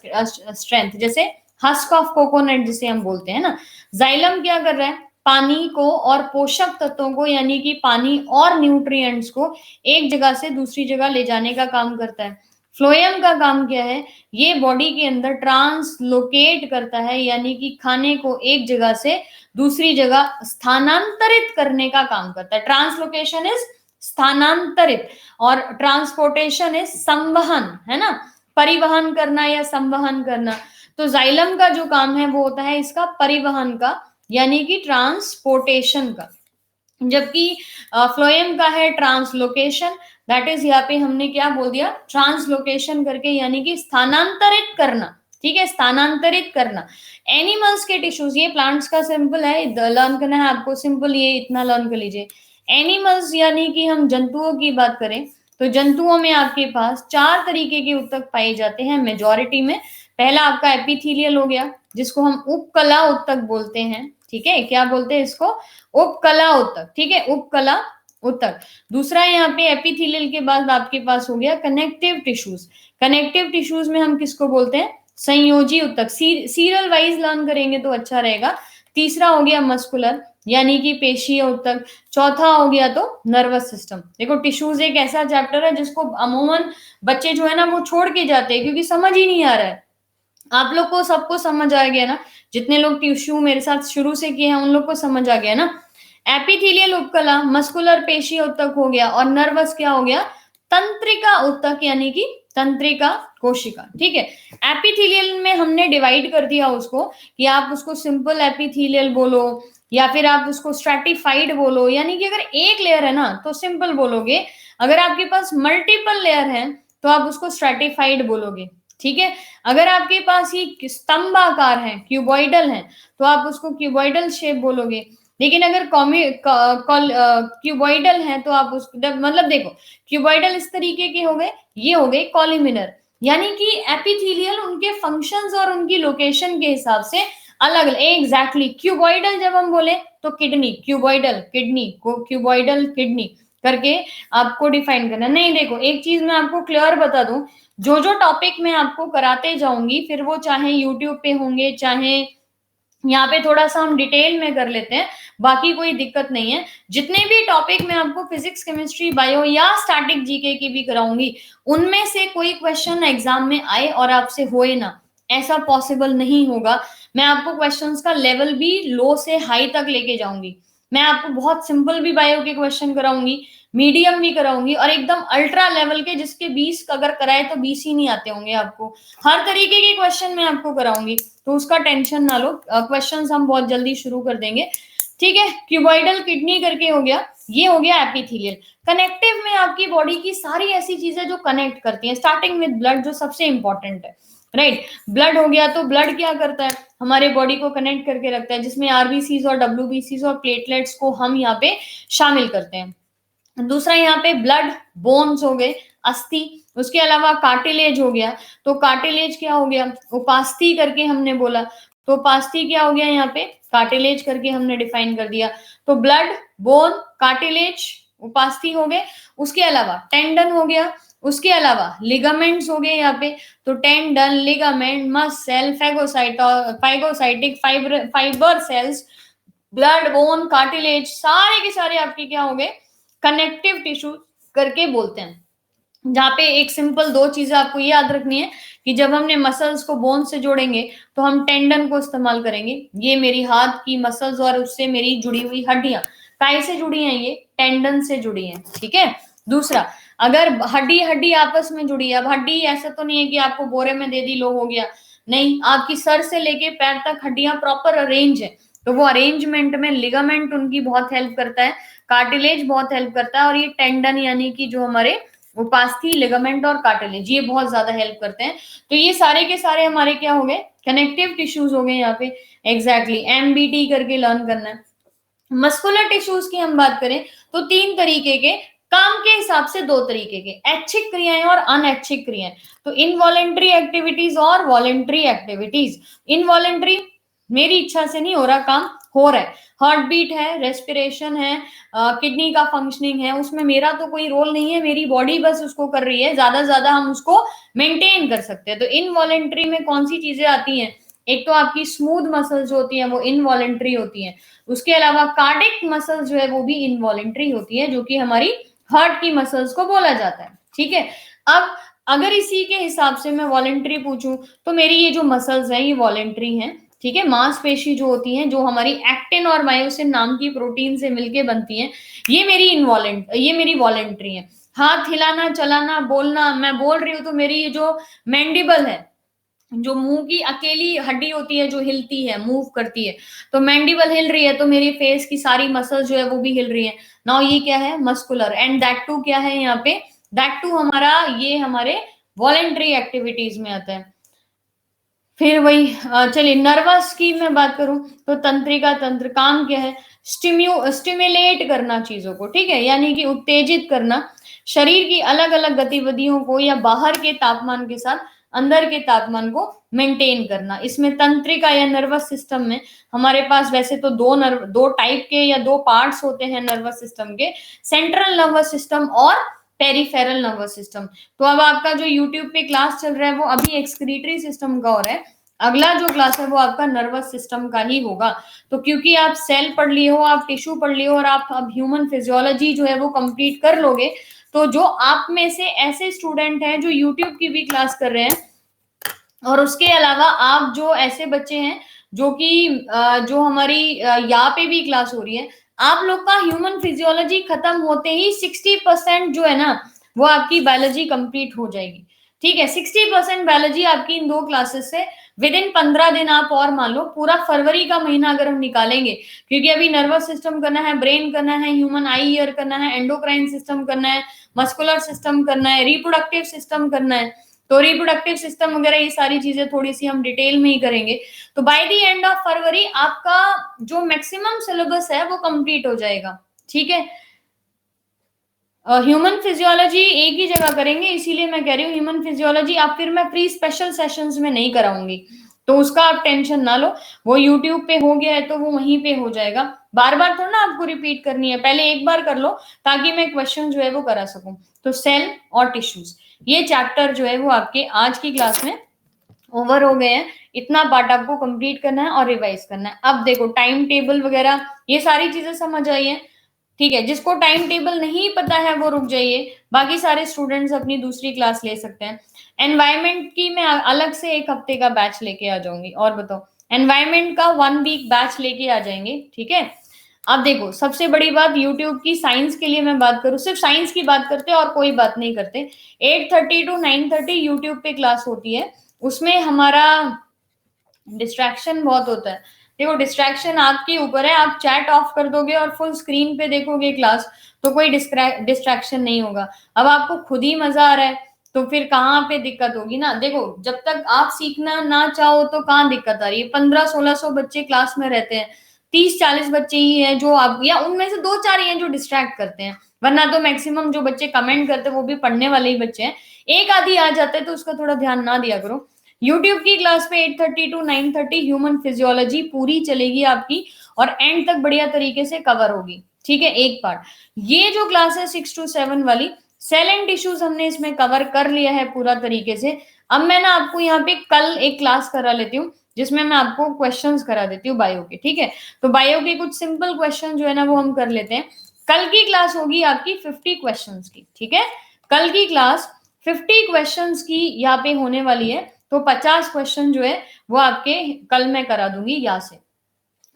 स्ट्रेंथ, जैसे हस्क ऑफ कोकोनट जिसे हम बोलते हैं ना। जाइलम क्या कर रहा है, पानी को और पोषक तत्वों को, यानी कि पानी और न्यूट्रिएंट्स को एक जगह से दूसरी जगह ले जाने का काम करता है। फ्लोएम का काम क्या है, ये बॉडी के अंदर ट्रांसलोकेट करता है, यानी कि खाने को एक जगह से दूसरी जगह स्थानांतरित करने का काम करता है। ट्रांसलोकेशन इज स्थानांतरित और ट्रांसपोर्टेशन इज संवहन, है ना, परिवहन करना या संवहन करना। तो जाइलम का जो काम है वो होता है इसका परिवहन का, यानी कि ट्रांसपोर्टेशन का, जबकि फ्लोएम का है ट्रांसलोकेशन। दैट इज यहाँ पे हमने क्या बोल दिया, ट्रांसलोकेशन करके, यानी कि स्थानांतरित करना। ठीक है, स्थानांतरित करना। एनिमल्स के टिश्यूज, ये प्लांट्स का सिंपल है, लर्न करना है आपको, सिंपल ये इतना लर्न कर लीजिए। एनिमल्स यानी कि हम जंतुओं की बात करें तो जंतुओं में आपके पास चार तरीके के उत्तक पाए जाते हैं मेजोरिटी में। पहला आपका एपिथेलियल हो गया, जिसको हम उपकला उत्तक बोलते हैं। ठीक है, क्या बोलते हैं इसको, उपकला उत्तक। ठीक है, उपकला उत्तक। दूसरा यहाँ पे एपिथेलियल के बाद आपके पास हो गया कनेक्टिव टिश्यूज। कनेक्टिव टिश्यूज में हम किसको बोलते हैं, संयोजी उत्तक। सीरियल वाइज लर्न करेंगे तो अच्छा रहेगा। तीसरा हो गया मस्कुलर, यानी कि पेशीय उत्तक। चौथा हो गया तो नर्वस सिस्टम। देखो टिश्यूज एक ऐसा चैप्टर है जिसको अमूमन बच्चे जो है ना वो छोड़ के जाते हैं, क्योंकि समझ ही नहीं आ रहा है। आप लोग को सबको समझ आ गया ना, जितने लोग टिश्यू मेरे साथ शुरू से किए हैं उन लोग को समझ आ गया ना। एपिथेलियल उपकला, मस्कुलर पेशीय उत्तक हो गया, और नर्वस क्या हो गया, तंत्रिका उत्तक, यानी कि तंत्रिका कोशिका। ठीक है, एपिथेलियल में हमने डिवाइड कर दिया उसको, कि आप उसको सिंपल एपिथेलियल बोलो या फिर आप उसको स्ट्रैटिफाइड बोलो, यानी कि अगर एक लेयर है ना तो सिंपल बोलोगे, अगर आपके पास मल्टीपल लेयर है तो आप उसको स्ट्रैटिफाइड बोलोगे। ठीक है, अगर आपके पास ये स्तंभाकार है, क्यूबॉइडल है, तो आप उसको क्यूबॉइडल शेप बोलोगे। लेकिन अगर क्यूबॉइडल है तो आप उसको, मतलब देखो क्यूबॉइडल इस तरीके के हो गए, ये हो गए कॉलिमिनर, यानी कि एपिथेलियल उनके फंक्शंस और उनकी लोकेशन के हिसाब से अलग अलग। एग्जैक्टली क्यूबॉइडल जब हम बोले तो किडनी, क्यूबॉइडल किडनी को, क्यूबॉइडल किडनी करके आपको डिफाइन करना। नहीं देखो एक चीज मैं आपको क्लियर बता दूं, जो जो टॉपिक मैं आपको कराते जाऊंगी, फिर वो चाहे यूट्यूब पे होंगे चाहे यहाँ पे थोड़ा सा हम डिटेल में कर लेते हैं, बाकी कोई दिक्कत नहीं है। जितने भी टॉपिक मैं आपको फिजिक्स केमिस्ट्री बायो या स्टैटिक जीके की भी कराऊंगी, उनमें से कोई क्वेश्चन एग्जाम में आए और आपसे होए ना, ऐसा पॉसिबल नहीं होगा। मैं आपको क्वेश्चंस का लेवल भी लो से हाई तक लेके जाऊंगी। मैं आपको बहुत सिंपल भी बायो के क्वेश्चन कराऊंगी, मीडियम भी कराऊंगी, और एकदम अल्ट्रा लेवल के जिसके 20 अगर कराए तो 20 ही नहीं आते होंगे आपको। हर तरीके के क्वेश्चन मैं आपको कराऊंगी, तो उसका टेंशन ना लो। क्वेश्चंस हम बहुत जल्दी शुरू कर देंगे। ठीक है, क्यूबॉइडल किडनी करके हो गया, ये हो गया एपिथेलियल। कनेक्टिव में आपकी बॉडी की सारी ऐसी चीजें जो कनेक्ट करती हैं, स्टार्टिंग विद ब्लड जो सबसे इंपॉर्टेंट है, राइट। ब्लड हो गया, तो ब्लड क्या करता है, हमारे बॉडी को कनेक्ट करके रखता है, जिसमें आरबीसीज और डब्ल्यूबीसीज और प्लेटलेट्स को हम यहाँ पे शामिल करते हैं। दूसरा यहाँ पे ब्लड बोन्स हो गए, अस्थि। उसके अलावा कार्टिलेज हो गया, तो कार्टिलेज क्या हो गया, उपास्थि करके हमने बोला, तो उपास्थि क्या हो गया, यहाँ पे कार्टिलेज करके हमने डिफाइन कर दिया। तो ब्लड, बोन, कार्टिलेज, उपास्थि हो गए। उसके अलावा टेंडन हो गया, उसके अलावा लिगामेंट्स हो गए यहाँ पे, तो tendon, ligament, muscle, phagocytic fibre cells, blood, bone, cartilage, सारे के सारे आपके क्या हो गए, कनेक्टिव टिश्यू करके बोलते हैं। जहाँ पे एक सिंपल दो चीजें आपको ये याद रखनी है, कि जब हमने मसल्स को बोन से जोड़ेंगे तो हम टेंडन को इस्तेमाल करेंगे। ये मेरी हाथ की मसल्स और उससे मेरी जुड़ी हुई हड्डियां काय से जुड़ी हैं, ये टेंडन से जुड़ी हैं। ठीक है, दूसरा अगर हड्डी हड्डी आपस में जुड़ी है, अब हड्डी ऐसा तो नहीं है कि आपको बोरे में दे दी लो हो गया, नहीं, आपकी सर से लेके पैर तक हड्डियां प्रॉपर अरेंज है, तो वो अरेंजमेंट में लिगामेंट उनकी बहुत हेल्प करता है, कार्टिलेज बहुत हेल्प करता है, और ये टेंडन यानी कि जो हमारे उपास्थि, लिगामेंट और कार्टिलेज, ये बहुत ज्यादा हेल्प करते हैं। तो ये सारे के सारे हमारे क्या हो गए, कनेक्टिव टिश्यूज हो गए यहाँ पे। एग्जैक्टली, एमबीटी करके लर्न करना है। मस्कुलर टिश्यूज की हम बात करें तो तीन तरीके के, काम के हिसाब से दो तरीके के, ऐच्छिक क्रियाएं और अनैच्छिक क्रियाएं। तो इनवॉलेंट्री एक्टिविटीज और वॉलेंट्री एक्टिविटीज। इनवॉलेंट्री, मेरी इच्छा से नहीं हो रहा काम, हो रहा है, हार्ट बीट है, रेस्पिरेशन है, किडनी का फंक्शनिंग है, उसमें मेरा तो कोई रोल नहीं है, मेरी बॉडी बस उसको कर रही है, ज्यादा से ज्यादा हम उसको मेंटेन कर सकते हैं। तो इनवॉलेंट्री में कौन सी चीजें आती हैं, एक तो आपकी स्मूथ मसल्स जो होती हैं वो इनवॉलेंट्री होती हैं, उसके अलावा कार्डिक मसल्स जो है वो भी इनवॉलेंट्री होती है, जो कि हमारी हार्ट की मसल्स को बोला जाता है। ठीक है, अब अगर इसी के हिसाब से मैं वॉलेंट्री पूछूं तो मेरी ये जो मसल्स है ये वॉलेंट्री हैं। ठीक है, मांसपेशी जो होती हैं, जो हमारी एक्टिन और मायोसिन नाम की प्रोटीन से मिलके बनती हैं, ये मेरी वॉलेंट्री है। हाथ हिलाना, चलाना, बोलना, मैं बोल रही हूँ तो मेरी ये जो मैंडिबल है, जो मुंह की अकेली हड्डी होती है जो हिलती है, मूव करती है, तो मैंडिबल हिल रही है तो मेरी फेस की सारी मसल्स जो है वो भी हिल रही है। नाउ ये क्या है, मस्कुलर, एंड दैट टू क्या है यहाँ पे, दैट टू हमारा, ये हमारे वॉलेंट्री एक्टिविटीज में आता है। फिर वही चलिए, नर्वस की मैं बात करूं तो तंत्रिका तंत्र, काम क्या है, स्टिमुलेट करना चीजों को, ठीक है, यानी कि उत्तेजित करना, शरीर की अलग अलग गतिविधियों को या बाहर के तापमान के साथ अंदर के तापमान को मेंटेन करना। इसमें तंत्रिका या नर्वस सिस्टम में हमारे पास वैसे तो दो टाइप के या दो पार्ट्स होते हैं नर्वस सिस्टम के, सेंट्रल नर्वस सिस्टम और पेरिफेरल नर्वस सिस्टम। तो अब आपका जो यूट्यूब पे क्लास चल रहा है वो अभी एक्सक्रीटरी सिस्टम का हो रहा है, अगला जो क्लास है वो आपका नर्वस सिस्टम का ही होगा। तो क्योंकि आप सेल पढ़ लिए हो, आप टिश्यू पढ़ लिए हो, और आप अब ह्यूमन फिजियोलॉजी जो है वो कंप्लीट कर लोगे, तो जो आप में से ऐसे स्टूडेंट हैं जो यूट्यूब की भी क्लास कर रहे हैं, और उसके अलावा आप जो ऐसे बच्चे हैं जो कि जो हमारी यहाँ पे भी क्लास हो रही है, आप लोग का ह्यूमन फिजियोलॉजी खत्म होते ही 60% जो है ना वो आपकी बायोलॉजी कंप्लीट हो जाएगी। ठीक है, 60% बायोलॉजी आपकी इन दो क्लासेस से विद इन 15 दिन, आप और मान लो पूरा फरवरी का महीना अगर हम निकालेंगे, क्योंकि अभी नर्वस सिस्टम करना है, ब्रेन करना है, ह्यूमन आई ईयर करना है, एंडोक्राइन सिस्टम करना है, मस्कुलर सिस्टम करना है, रिप्रोडक्टिव सिस्टम करना है, तो रिप्रोडक्टिव सिस्टम वगैरह ये सारी चीजें थोड़ी सी हम डिटेल में ही करेंगे। तो by the end of February आपका जो मैक्सिमम सिलेबस है वो कंप्लीट हो जाएगा। ठीक है, ह्यूमन फिजियोलॉजी एक ही जगह करेंगे, इसीलिए मैं कह रही हूँ ह्यूमन फिजियोलॉजी आप फिर मैं प्री स्पेशल सेशंस में नहीं कराऊंगी, तो उसका आप टेंशन ना लो, वो यूट्यूब पे हो गया है तो वो वहीं पे हो जाएगा, बार बार थोड़ा ना आपको रिपीट करनी है, पहले एक बार कर लो ताकि मैं क्वेश्चन जो है वो करा सकूं। तो सेल और टिश्यूज, ये चैप्टर जो है वो आपके आज की क्लास में ओवर हो गए हैं। इतना पार्ट आपको कंप्लीट करना है और रिवाइज करना है। अब देखो टाइम टेबल वगैरह ये सारी चीजें समझ आई है, ठीक है, जिसको टाइम टेबल नहीं पता है वो रुक जाइए, बाकी सारे स्टूडेंट्स अपनी दूसरी क्लास ले सकते हैं। एनवायरमेंट की मैं अलग से एक हफ्ते का बैच लेके आ जाऊंगी, और बताओ, एनवायरमेंट का 1 वीक बैच लेके आ जाएंगे। ठीक है, अब देखो सबसे बड़ी बात यूट्यूब की, साइंस के लिए मैं बात करूं, सिर्फ साइंस की बात करते हैं और कोई बात नहीं करते। 8:30 to 9:30 यूट्यूब पे क्लास होती है, उसमें हमारा डिस्ट्रैक्शन बहुत होता है। देखो डिस्ट्रैक्शन आपके ऊपर है, आप चैट ऑफ कर दोगे और फुल स्क्रीन पे देखोगे क्लास तो कोई डिस्ट्रैक्शन नहीं होगा। अब आपको खुद ही मजा आ रहा है तो फिर कहाँ पे दिक्कत होगी ना। देखो जब तक आप सीखना ना चाहो तो कहाँ दिक्कत आ रही है, 1500-1600 बच्चे क्लास में रहते हैं, 30-40 बच्चे ही हैं जो आप, या उनमें से 2-4 ही हैं जो डिस्ट्रैक्ट करते हैं, वरना तो मैक्सिमम जो बच्चे कमेंट करते हैं वो भी पढ़ने वाले ही बच्चे हैं। एक आधी आ जाते हैं तो उसका थोड़ा ध्यान ना दिया करो। यूट्यूब की क्लास पे 8:30 to 9:30 ह्यूमन फिजियोलॉजी पूरी चलेगी आपकी, और एंड तक बढ़िया तरीके से कवर होगी। ठीक है, एक पार्ट ये जो क्लास है 6 to 7 वाली, सेल एंड टिश्यूज हमने इसमें कवर कर लिया है पूरा तरीके से। अब मैं ना आपको यहाँ पे कल एक क्लास करा लेती हूँ जिसमें मैं आपको क्वेश्चंस करा देती हूँ बायो के। ठीक है, तो बायो के कुछ सिंपल क्वेश्चन जो है ना वो हम कर लेते हैं। कल की क्लास होगी आपकी 50 क्वेश्चंस की। ठीक है, कल की क्लास 50 क्वेश्चंस की यहाँ पे होने वाली है, तो 50 क्वेश्चन जो है वो आपके कल मैं करा दूंगी यहाँ से,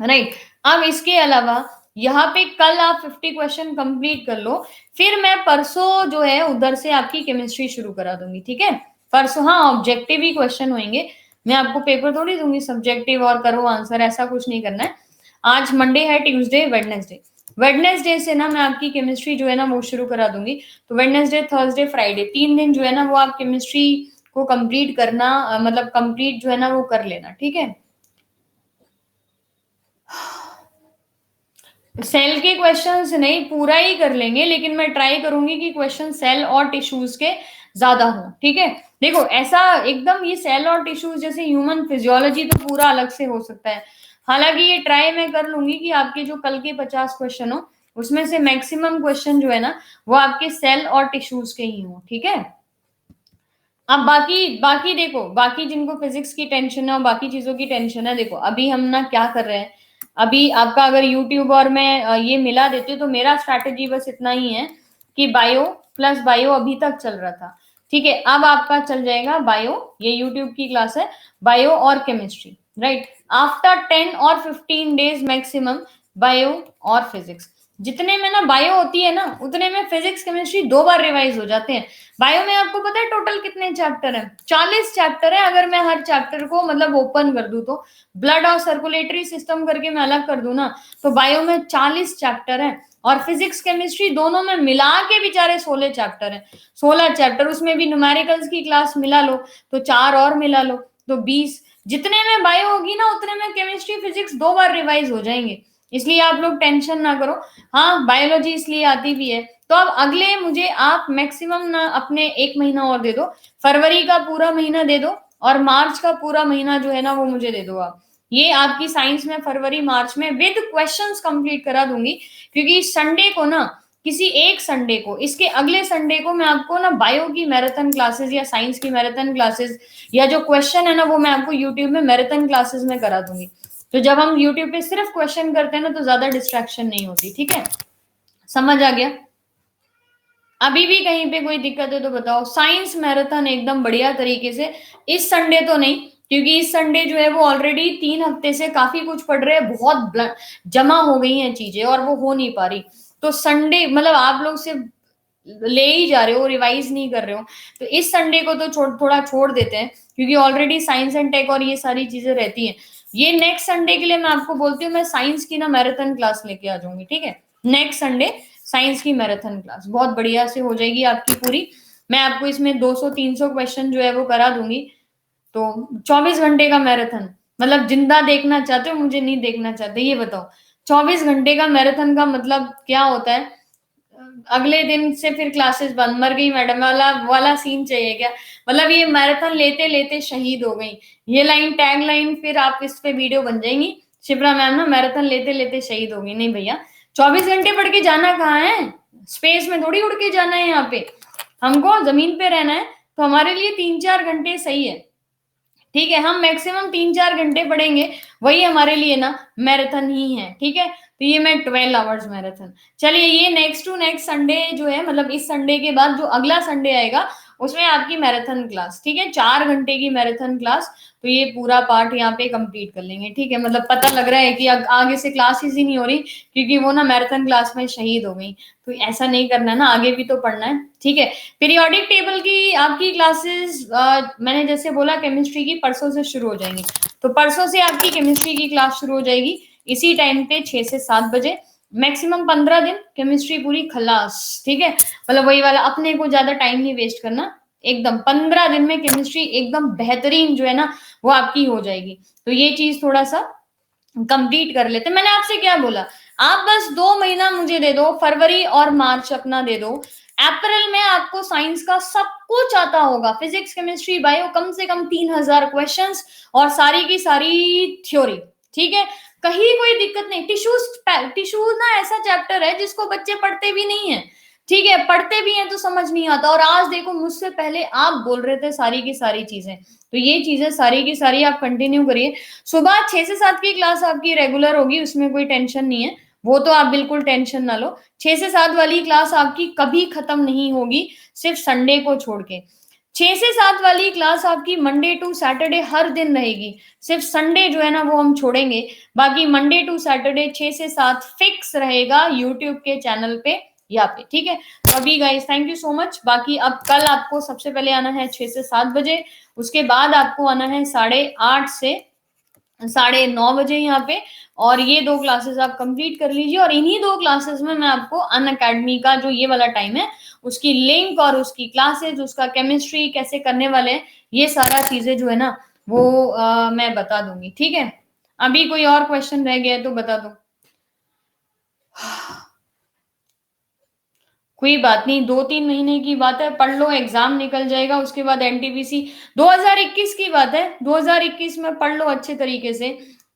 राइट। अब इसके अलावा यहाँ पे कल आप 50 क्वेश्चन कंप्लीट कर लो, फिर मैं परसों जो है उधर से आपकी केमिस्ट्री शुरू करा दूंगी। ठीक है, परसों हाँ ऑब्जेक्टिव ही क्वेश्चन होंगे, मैं आपको पेपर थोड़ी दूंगी सब्जेक्टिव और करो आंसर, ऐसा कुछ नहीं करना है। आज मंडे है, ट्यूसडे, वेडनेसडे, वेडनेसडे से ना मैं आपकी केमिस्ट्री जो है ना वो शुरू करा दूंगी। तो वेडनेसडे, थर्सडे, फ्राइडे 3 दिन जो है ना वो आप केमिस्ट्री को कंप्लीट करना, मतलब कंप्लीट जो है ना वो कर लेना, ठीक है। सेल के क्वेश्चंस नहीं, पूरा ही कर लेंगे, लेकिन मैं ट्राई करूंगी कि क्वेश्चन सेल और टिश्यूज के ज्यादा हो, ठीक है। देखो ऐसा एकदम ये सेल और टिश्यूज जैसे ह्यूमन फिजियोलॉजी तो पूरा अलग से हो सकता है। हालांकि ये ट्राई मैं कर लूंगी कि आपके जो कल के 50 क्वेश्चन हो उसमें से मैक्सिमम क्वेश्चन जो है ना वो आपके सेल और टिश्यूज के ही हो, ठीक है। अब बाकी बाकी देखो, बाकी जिनको फिजिक्स की टेंशन है और बाकी चीजों की टेंशन है, देखो अभी हम ना क्या कर रहे हैं, अभी आपका अगर यूट्यूब और मैं ये मिला देती हूँ तो मेरा स्ट्रैटेजी बस इतना ही है कि बायो प्लस बायो अभी तक चल रहा था, ठीक है। अब आपका चल जाएगा बायो, ये यूट्यूब की क्लास है, बायो और केमिस्ट्री, राइट। आफ्टर 10 और 15 डेज मैक्सिमम बायो और फिजिक्स। जितने में ना बायो होती है ना उतने में फिजिक्स केमिस्ट्री 2 बार रिवाइज हो जाते हैं। बायो में आपको पता है टोटल कितने चैप्टर हैं? 40 चैप्टर है। अगर मैं हर चैप्टर को मतलब ओपन कर दूं तो ब्लड और सर्कुलेटरी सिस्टम करके मैं अलग कर दूं ना, तो बायो में 40 चैप्टर है और फिजिक्स केमिस्ट्री दोनों में मिला के बेचारे 16 चैप्टर है। 16 चैप्टर, उसमें भी न्यूमेरिकल्स की क्लास मिला लो तो 4 और मिला लो तो 20। जितने में बायो होगी ना उतने में केमिस्ट्री फिजिक्स 2 बार रिवाइज हो जाएंगे, इसलिए आप लोग टेंशन ना करो। हाँ बायोलॉजी इसलिए आती भी है। तो अब अगले मुझे आप मैक्सिमम ना अपने 1 महीना और दे दो, फरवरी का पूरा महीना दे दो और मार्च का पूरा महीना जो है ना वो मुझे दे दो आप। ये आपकी साइंस में फरवरी मार्च में विद क्वेश्चंस कंप्लीट करा दूंगी, क्योंकि संडे को ना, किसी एक संडे को, इसके अगले संडे को मैं आपको ना बायो की मैराथन क्लासेस या साइंस की मैराथन क्लासेस या जो क्वेश्चन है ना वो मैं आपको यूट्यूब में मैराथन क्लासेस में करा दूंगी। तो जब हम यूट्यूब पे सिर्फ क्वेश्चन करते हैं ना तो ज्यादा डिस्ट्रैक्शन नहीं होती, ठीक है। समझ आ गया? अभी भी कहीं पे कोई दिक्कत है तो बताओ। साइंस मैराथन एकदम बढ़िया तरीके से, इस संडे तो नहीं क्योंकि इस संडे जो है वो ऑलरेडी 3 हफ्ते से काफी कुछ पढ़ रहे हैं, बहुत जमा हो गई हैं चीजें और वो हो नहीं पा रही। तो संडे मतलब आप लोग सिर्फ ले ही जा रहे हो, रिवाइज नहीं कर रहे हो, तो इस संडे को तो थोड़ा छोड़ देते हैं क्योंकि ऑलरेडी साइंस एंड टेक और ये सारी चीजें रहती हैं। ये नेक्स्ट संडे के लिए मैं आपको बोलती हूँ, मैं साइंस की ना मैराथन क्लास लेके आ जाऊंगी, ठीक है। नेक्स्ट संडे साइंस की मैराथन क्लास बहुत बढ़िया से हो जाएगी आपकी पूरी। मैं आपको इसमें 200-300 क्वेश्चन जो है वो करा दूंगी। तो 24 घंटे का मैराथन, मतलब जिंदा देखना चाहते हो मुझे नहीं देखना चाहते, ये बताओ। 24 घंटे का मैराथन का मतलब क्या होता है? अगले दिन से फिर क्लासेस बंद, मर गई मैडम वाला वाला सीन चाहिए क्या? मतलब ये मैराथन लेते लेते शहीद हो गई, ये लाइन टैग लाइन फिर आप इस पे वीडियो बन जाएंगी, शिप्रा मैम ना मैराथन लेते लेते शहीद हो गई। नहीं भैया, 24 घंटे पढ़ के जाना कहाँ है? स्पेस में थोड़ी उड़ के जाना है, यहाँ पे हमको जमीन पे रहना है। तो हमारे लिए 3-4 घंटे सही है, ठीक है। हम मैक्सिमम 3-4 घंटे पढ़ेंगे, वही हमारे लिए ना मैराथन ही है, ठीक है। तो ये मैं 12 आवर्स मैराथन। चलिए ये नेक्स्ट टू नेक्स्ट संडे जो है, मतलब इस संडे के बाद जो अगला संडे आएगा उसमें आपकी मैराथन क्लास, ठीक है, 4 घंटे की मैराथन क्लास। तो ये पूरा पार्ट यहाँ पे कंप्लीट कर लेंगे, ठीक है। मतलब पता लग रहा है कि आगे से क्लासेस ही नहीं हो रही क्योंकि वो ना मैराथन क्लास में शहीद हो गई। तो ऐसा नहीं करना है ना, आगे भी तो पढ़ना है, ठीक है। पीरियोडिक टेबल की आपकी क्लासेस मैंने जैसे बोला केमिस्ट्री की परसों से शुरू हो जाएंगी। तो परसों से आपकी केमिस्ट्री की क्लास शुरू हो जाएगी इसी टाइम पे 6 से 7 बजे। मैक्सिमम 15 दिन केमिस्ट्री पूरी खलास, ठीक है। मतलब वही वाला, अपने को ज्यादा टाइम नहीं वेस्ट करना, एकदम 15 दिन में केमिस्ट्री एकदम बेहतरीन जो है ना वो आपकी हो जाएगी। तो ये चीज थोड़ा सा कंप्लीट कर लेते। मैंने आपसे क्या बोला, आप बस 2 महीना मुझे दे दो, फरवरी और मार्च अपना दे दो। अप्रैल में आपको साइंस का सब कुछ आता होगा, फिजिक्स केमिस्ट्री बायो, कम से कम 3000 क्वेश्चंस और सारी की सारी थ्योरी, ठीक है। कहीं कोई दिक्कत नहीं। टिश्यूज टिश्यूज ना ऐसा चैप्टर है जिसको बच्चे पढ़ते भी नहीं है, ठीक है, पढ़ते भी हैं तो समझ नहीं आता। और आज देखो मुझसे पहले आप बोल रहे थे सारी की सारी चीजें, तो ये चीजें सारी की सारी आप कंटिन्यू करिए। सुबह 6 से 7 की क्लास आपकी रेगुलर होगी, उसमें कोई टेंशन नहीं है, वो तो आप बिल्कुल टेंशन ना लो। 6 से 7 वाली क्लास आपकी कभी खत्म नहीं होगी, सिर्फ संडे को छोड़ के। 6 से 7 वाली क्लास आपकी मंडे टू सैटरडे हर दिन रहेगी, सिर्फ संडे जो है ना वो हम छोड़ेंगे। बाकी मंडे टू सैटरडे 6 से 7 फिक्स रहेगा यूट्यूब के चैनल पे यहाँ पे, ठीक है। तो अभी guys thank you so much. बाकी अब कल आपको सबसे पहले आना है 6 से 7 बजे, उसके बाद आपको आना है 8:30 से 9:30 बजे यहाँ पे। और ये 2 क्लासेस आप कंप्लीट कर लीजिए, और इन्हीं 2 क्लासेस में मैं आपको अनअकैडमी का जो ये वाला टाइम है, उसकी लिंक और उसकी क्लासेस, उसका केमिस्ट्री कैसे करने वाले हैं, ये सारा चीजें जो है ना वो मैं बता दूंगी, ठीक है। अभी कोई और क्वेश्चन रह गया है तो बता दो। कोई बात नहीं, 2-3 महीने की बात है, पढ़ लो, एग्जाम निकल जाएगा, उसके बाद एनटीपीसी 2021 की बात है, 2021 में पढ़ लो अच्छे तरीके से।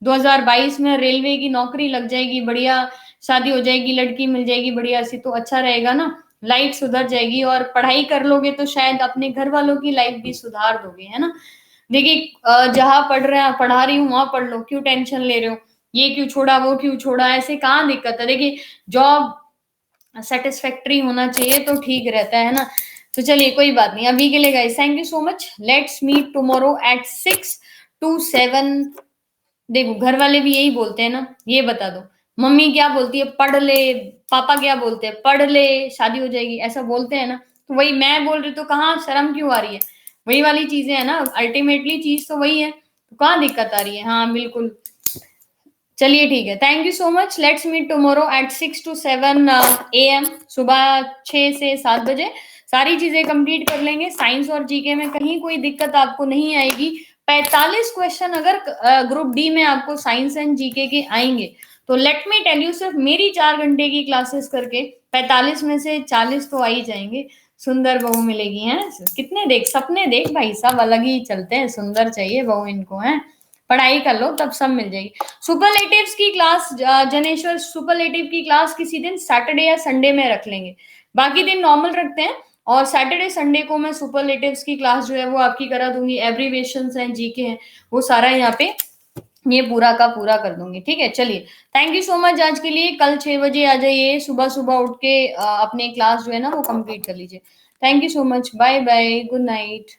2022 में रेलवे की नौकरी लग जाएगी, बढ़िया शादी हो जाएगी, लड़की मिल जाएगी बढ़िया सी, तो अच्छा रहेगा ना, लाइफ सुधर जाएगी, और पढ़ाई कर लोगे तो शायद अपने घर वालों की लाइफ भी सुधार दोगे, है ना। देखिए जहां पढ़ रहे हैं, पढ़ा रही हूँ वहां पढ़ लो, क्यों टेंशन ले रहे हो, ये क्यों छोड़ा वो क्यों छोड़ा, ऐसे कहाँ दिक्कत है। देखिए जॉब सेटिस्फैक्ट्री होना चाहिए तो ठीक रहता है ना। तो चलिए कोई बात नहीं, अभी के लिए guys thank you so much, let's meet tomorrow at 6 to 7। देखो घर वाले भी यही बोलते हैं ना, ये बता दो, मम्मी क्या बोलती है, पढ़ ले, पापा क्या बोलते हैं, पढ़ ले शादी हो जाएगी, ऐसा बोलते हैं ना, तो वही मैं बोल रही, तो कहाँ शर्म क्यों आ रही है, वही वाली चीजें है ना, अल्टीमेटली चीज तो वही है, तो कहाँ दिक्कत आ रही है। हाँ बिल्कुल, चलिए ठीक है, thank you so much, let's meet tomorrow at 6 to 7 AM, सुबह 6 से 7 बजे। सारी चीजें कंप्लीट कर लेंगे, साइंस और जीके में कहीं कोई दिक्कत आपको नहीं आएगी। 45 क्वेश्चन अगर ग्रुप डी में आपको साइंस एंड जीके के आएंगे, तो लेट मी टेल यू, सिर्फ मेरी 4 घंटे की क्लासेस करके 45 में से 40 तो आ ही जाएंगे। सुंदर बहू मिलेगी है, कितने देख सपने देख भाई साहब, अलग ही चलते हैं, सुंदर चाहिए बहू इनको है, पढ़ाई कर लो तब सब मिल जाएगी। सुपरलेटिव्स की क्लास जनेश्वर, सुपरलेटिव की क्लास किसी दिन सैटरडे या संडे में रख लेंगे, बाकी दिन नॉर्मल रखते हैं, और सैटरडे संडे को मैं सुपरलेटिव्स की क्लास जो है वो आपकी करा दूंगी, एब्रीवेशंस हैं, जीके हैं, वो सारा यहाँ पे ये पूरा का पूरा कर दूंगी, ठीक है। चलिए थैंक यू सो मच आज के लिए, कल 6 बजे आ जाइए, सुबह सुबह उठ के अपने क्लास जो है ना वो कंप्लीट कर लीजिए। Thank you so much, bye bye, good night.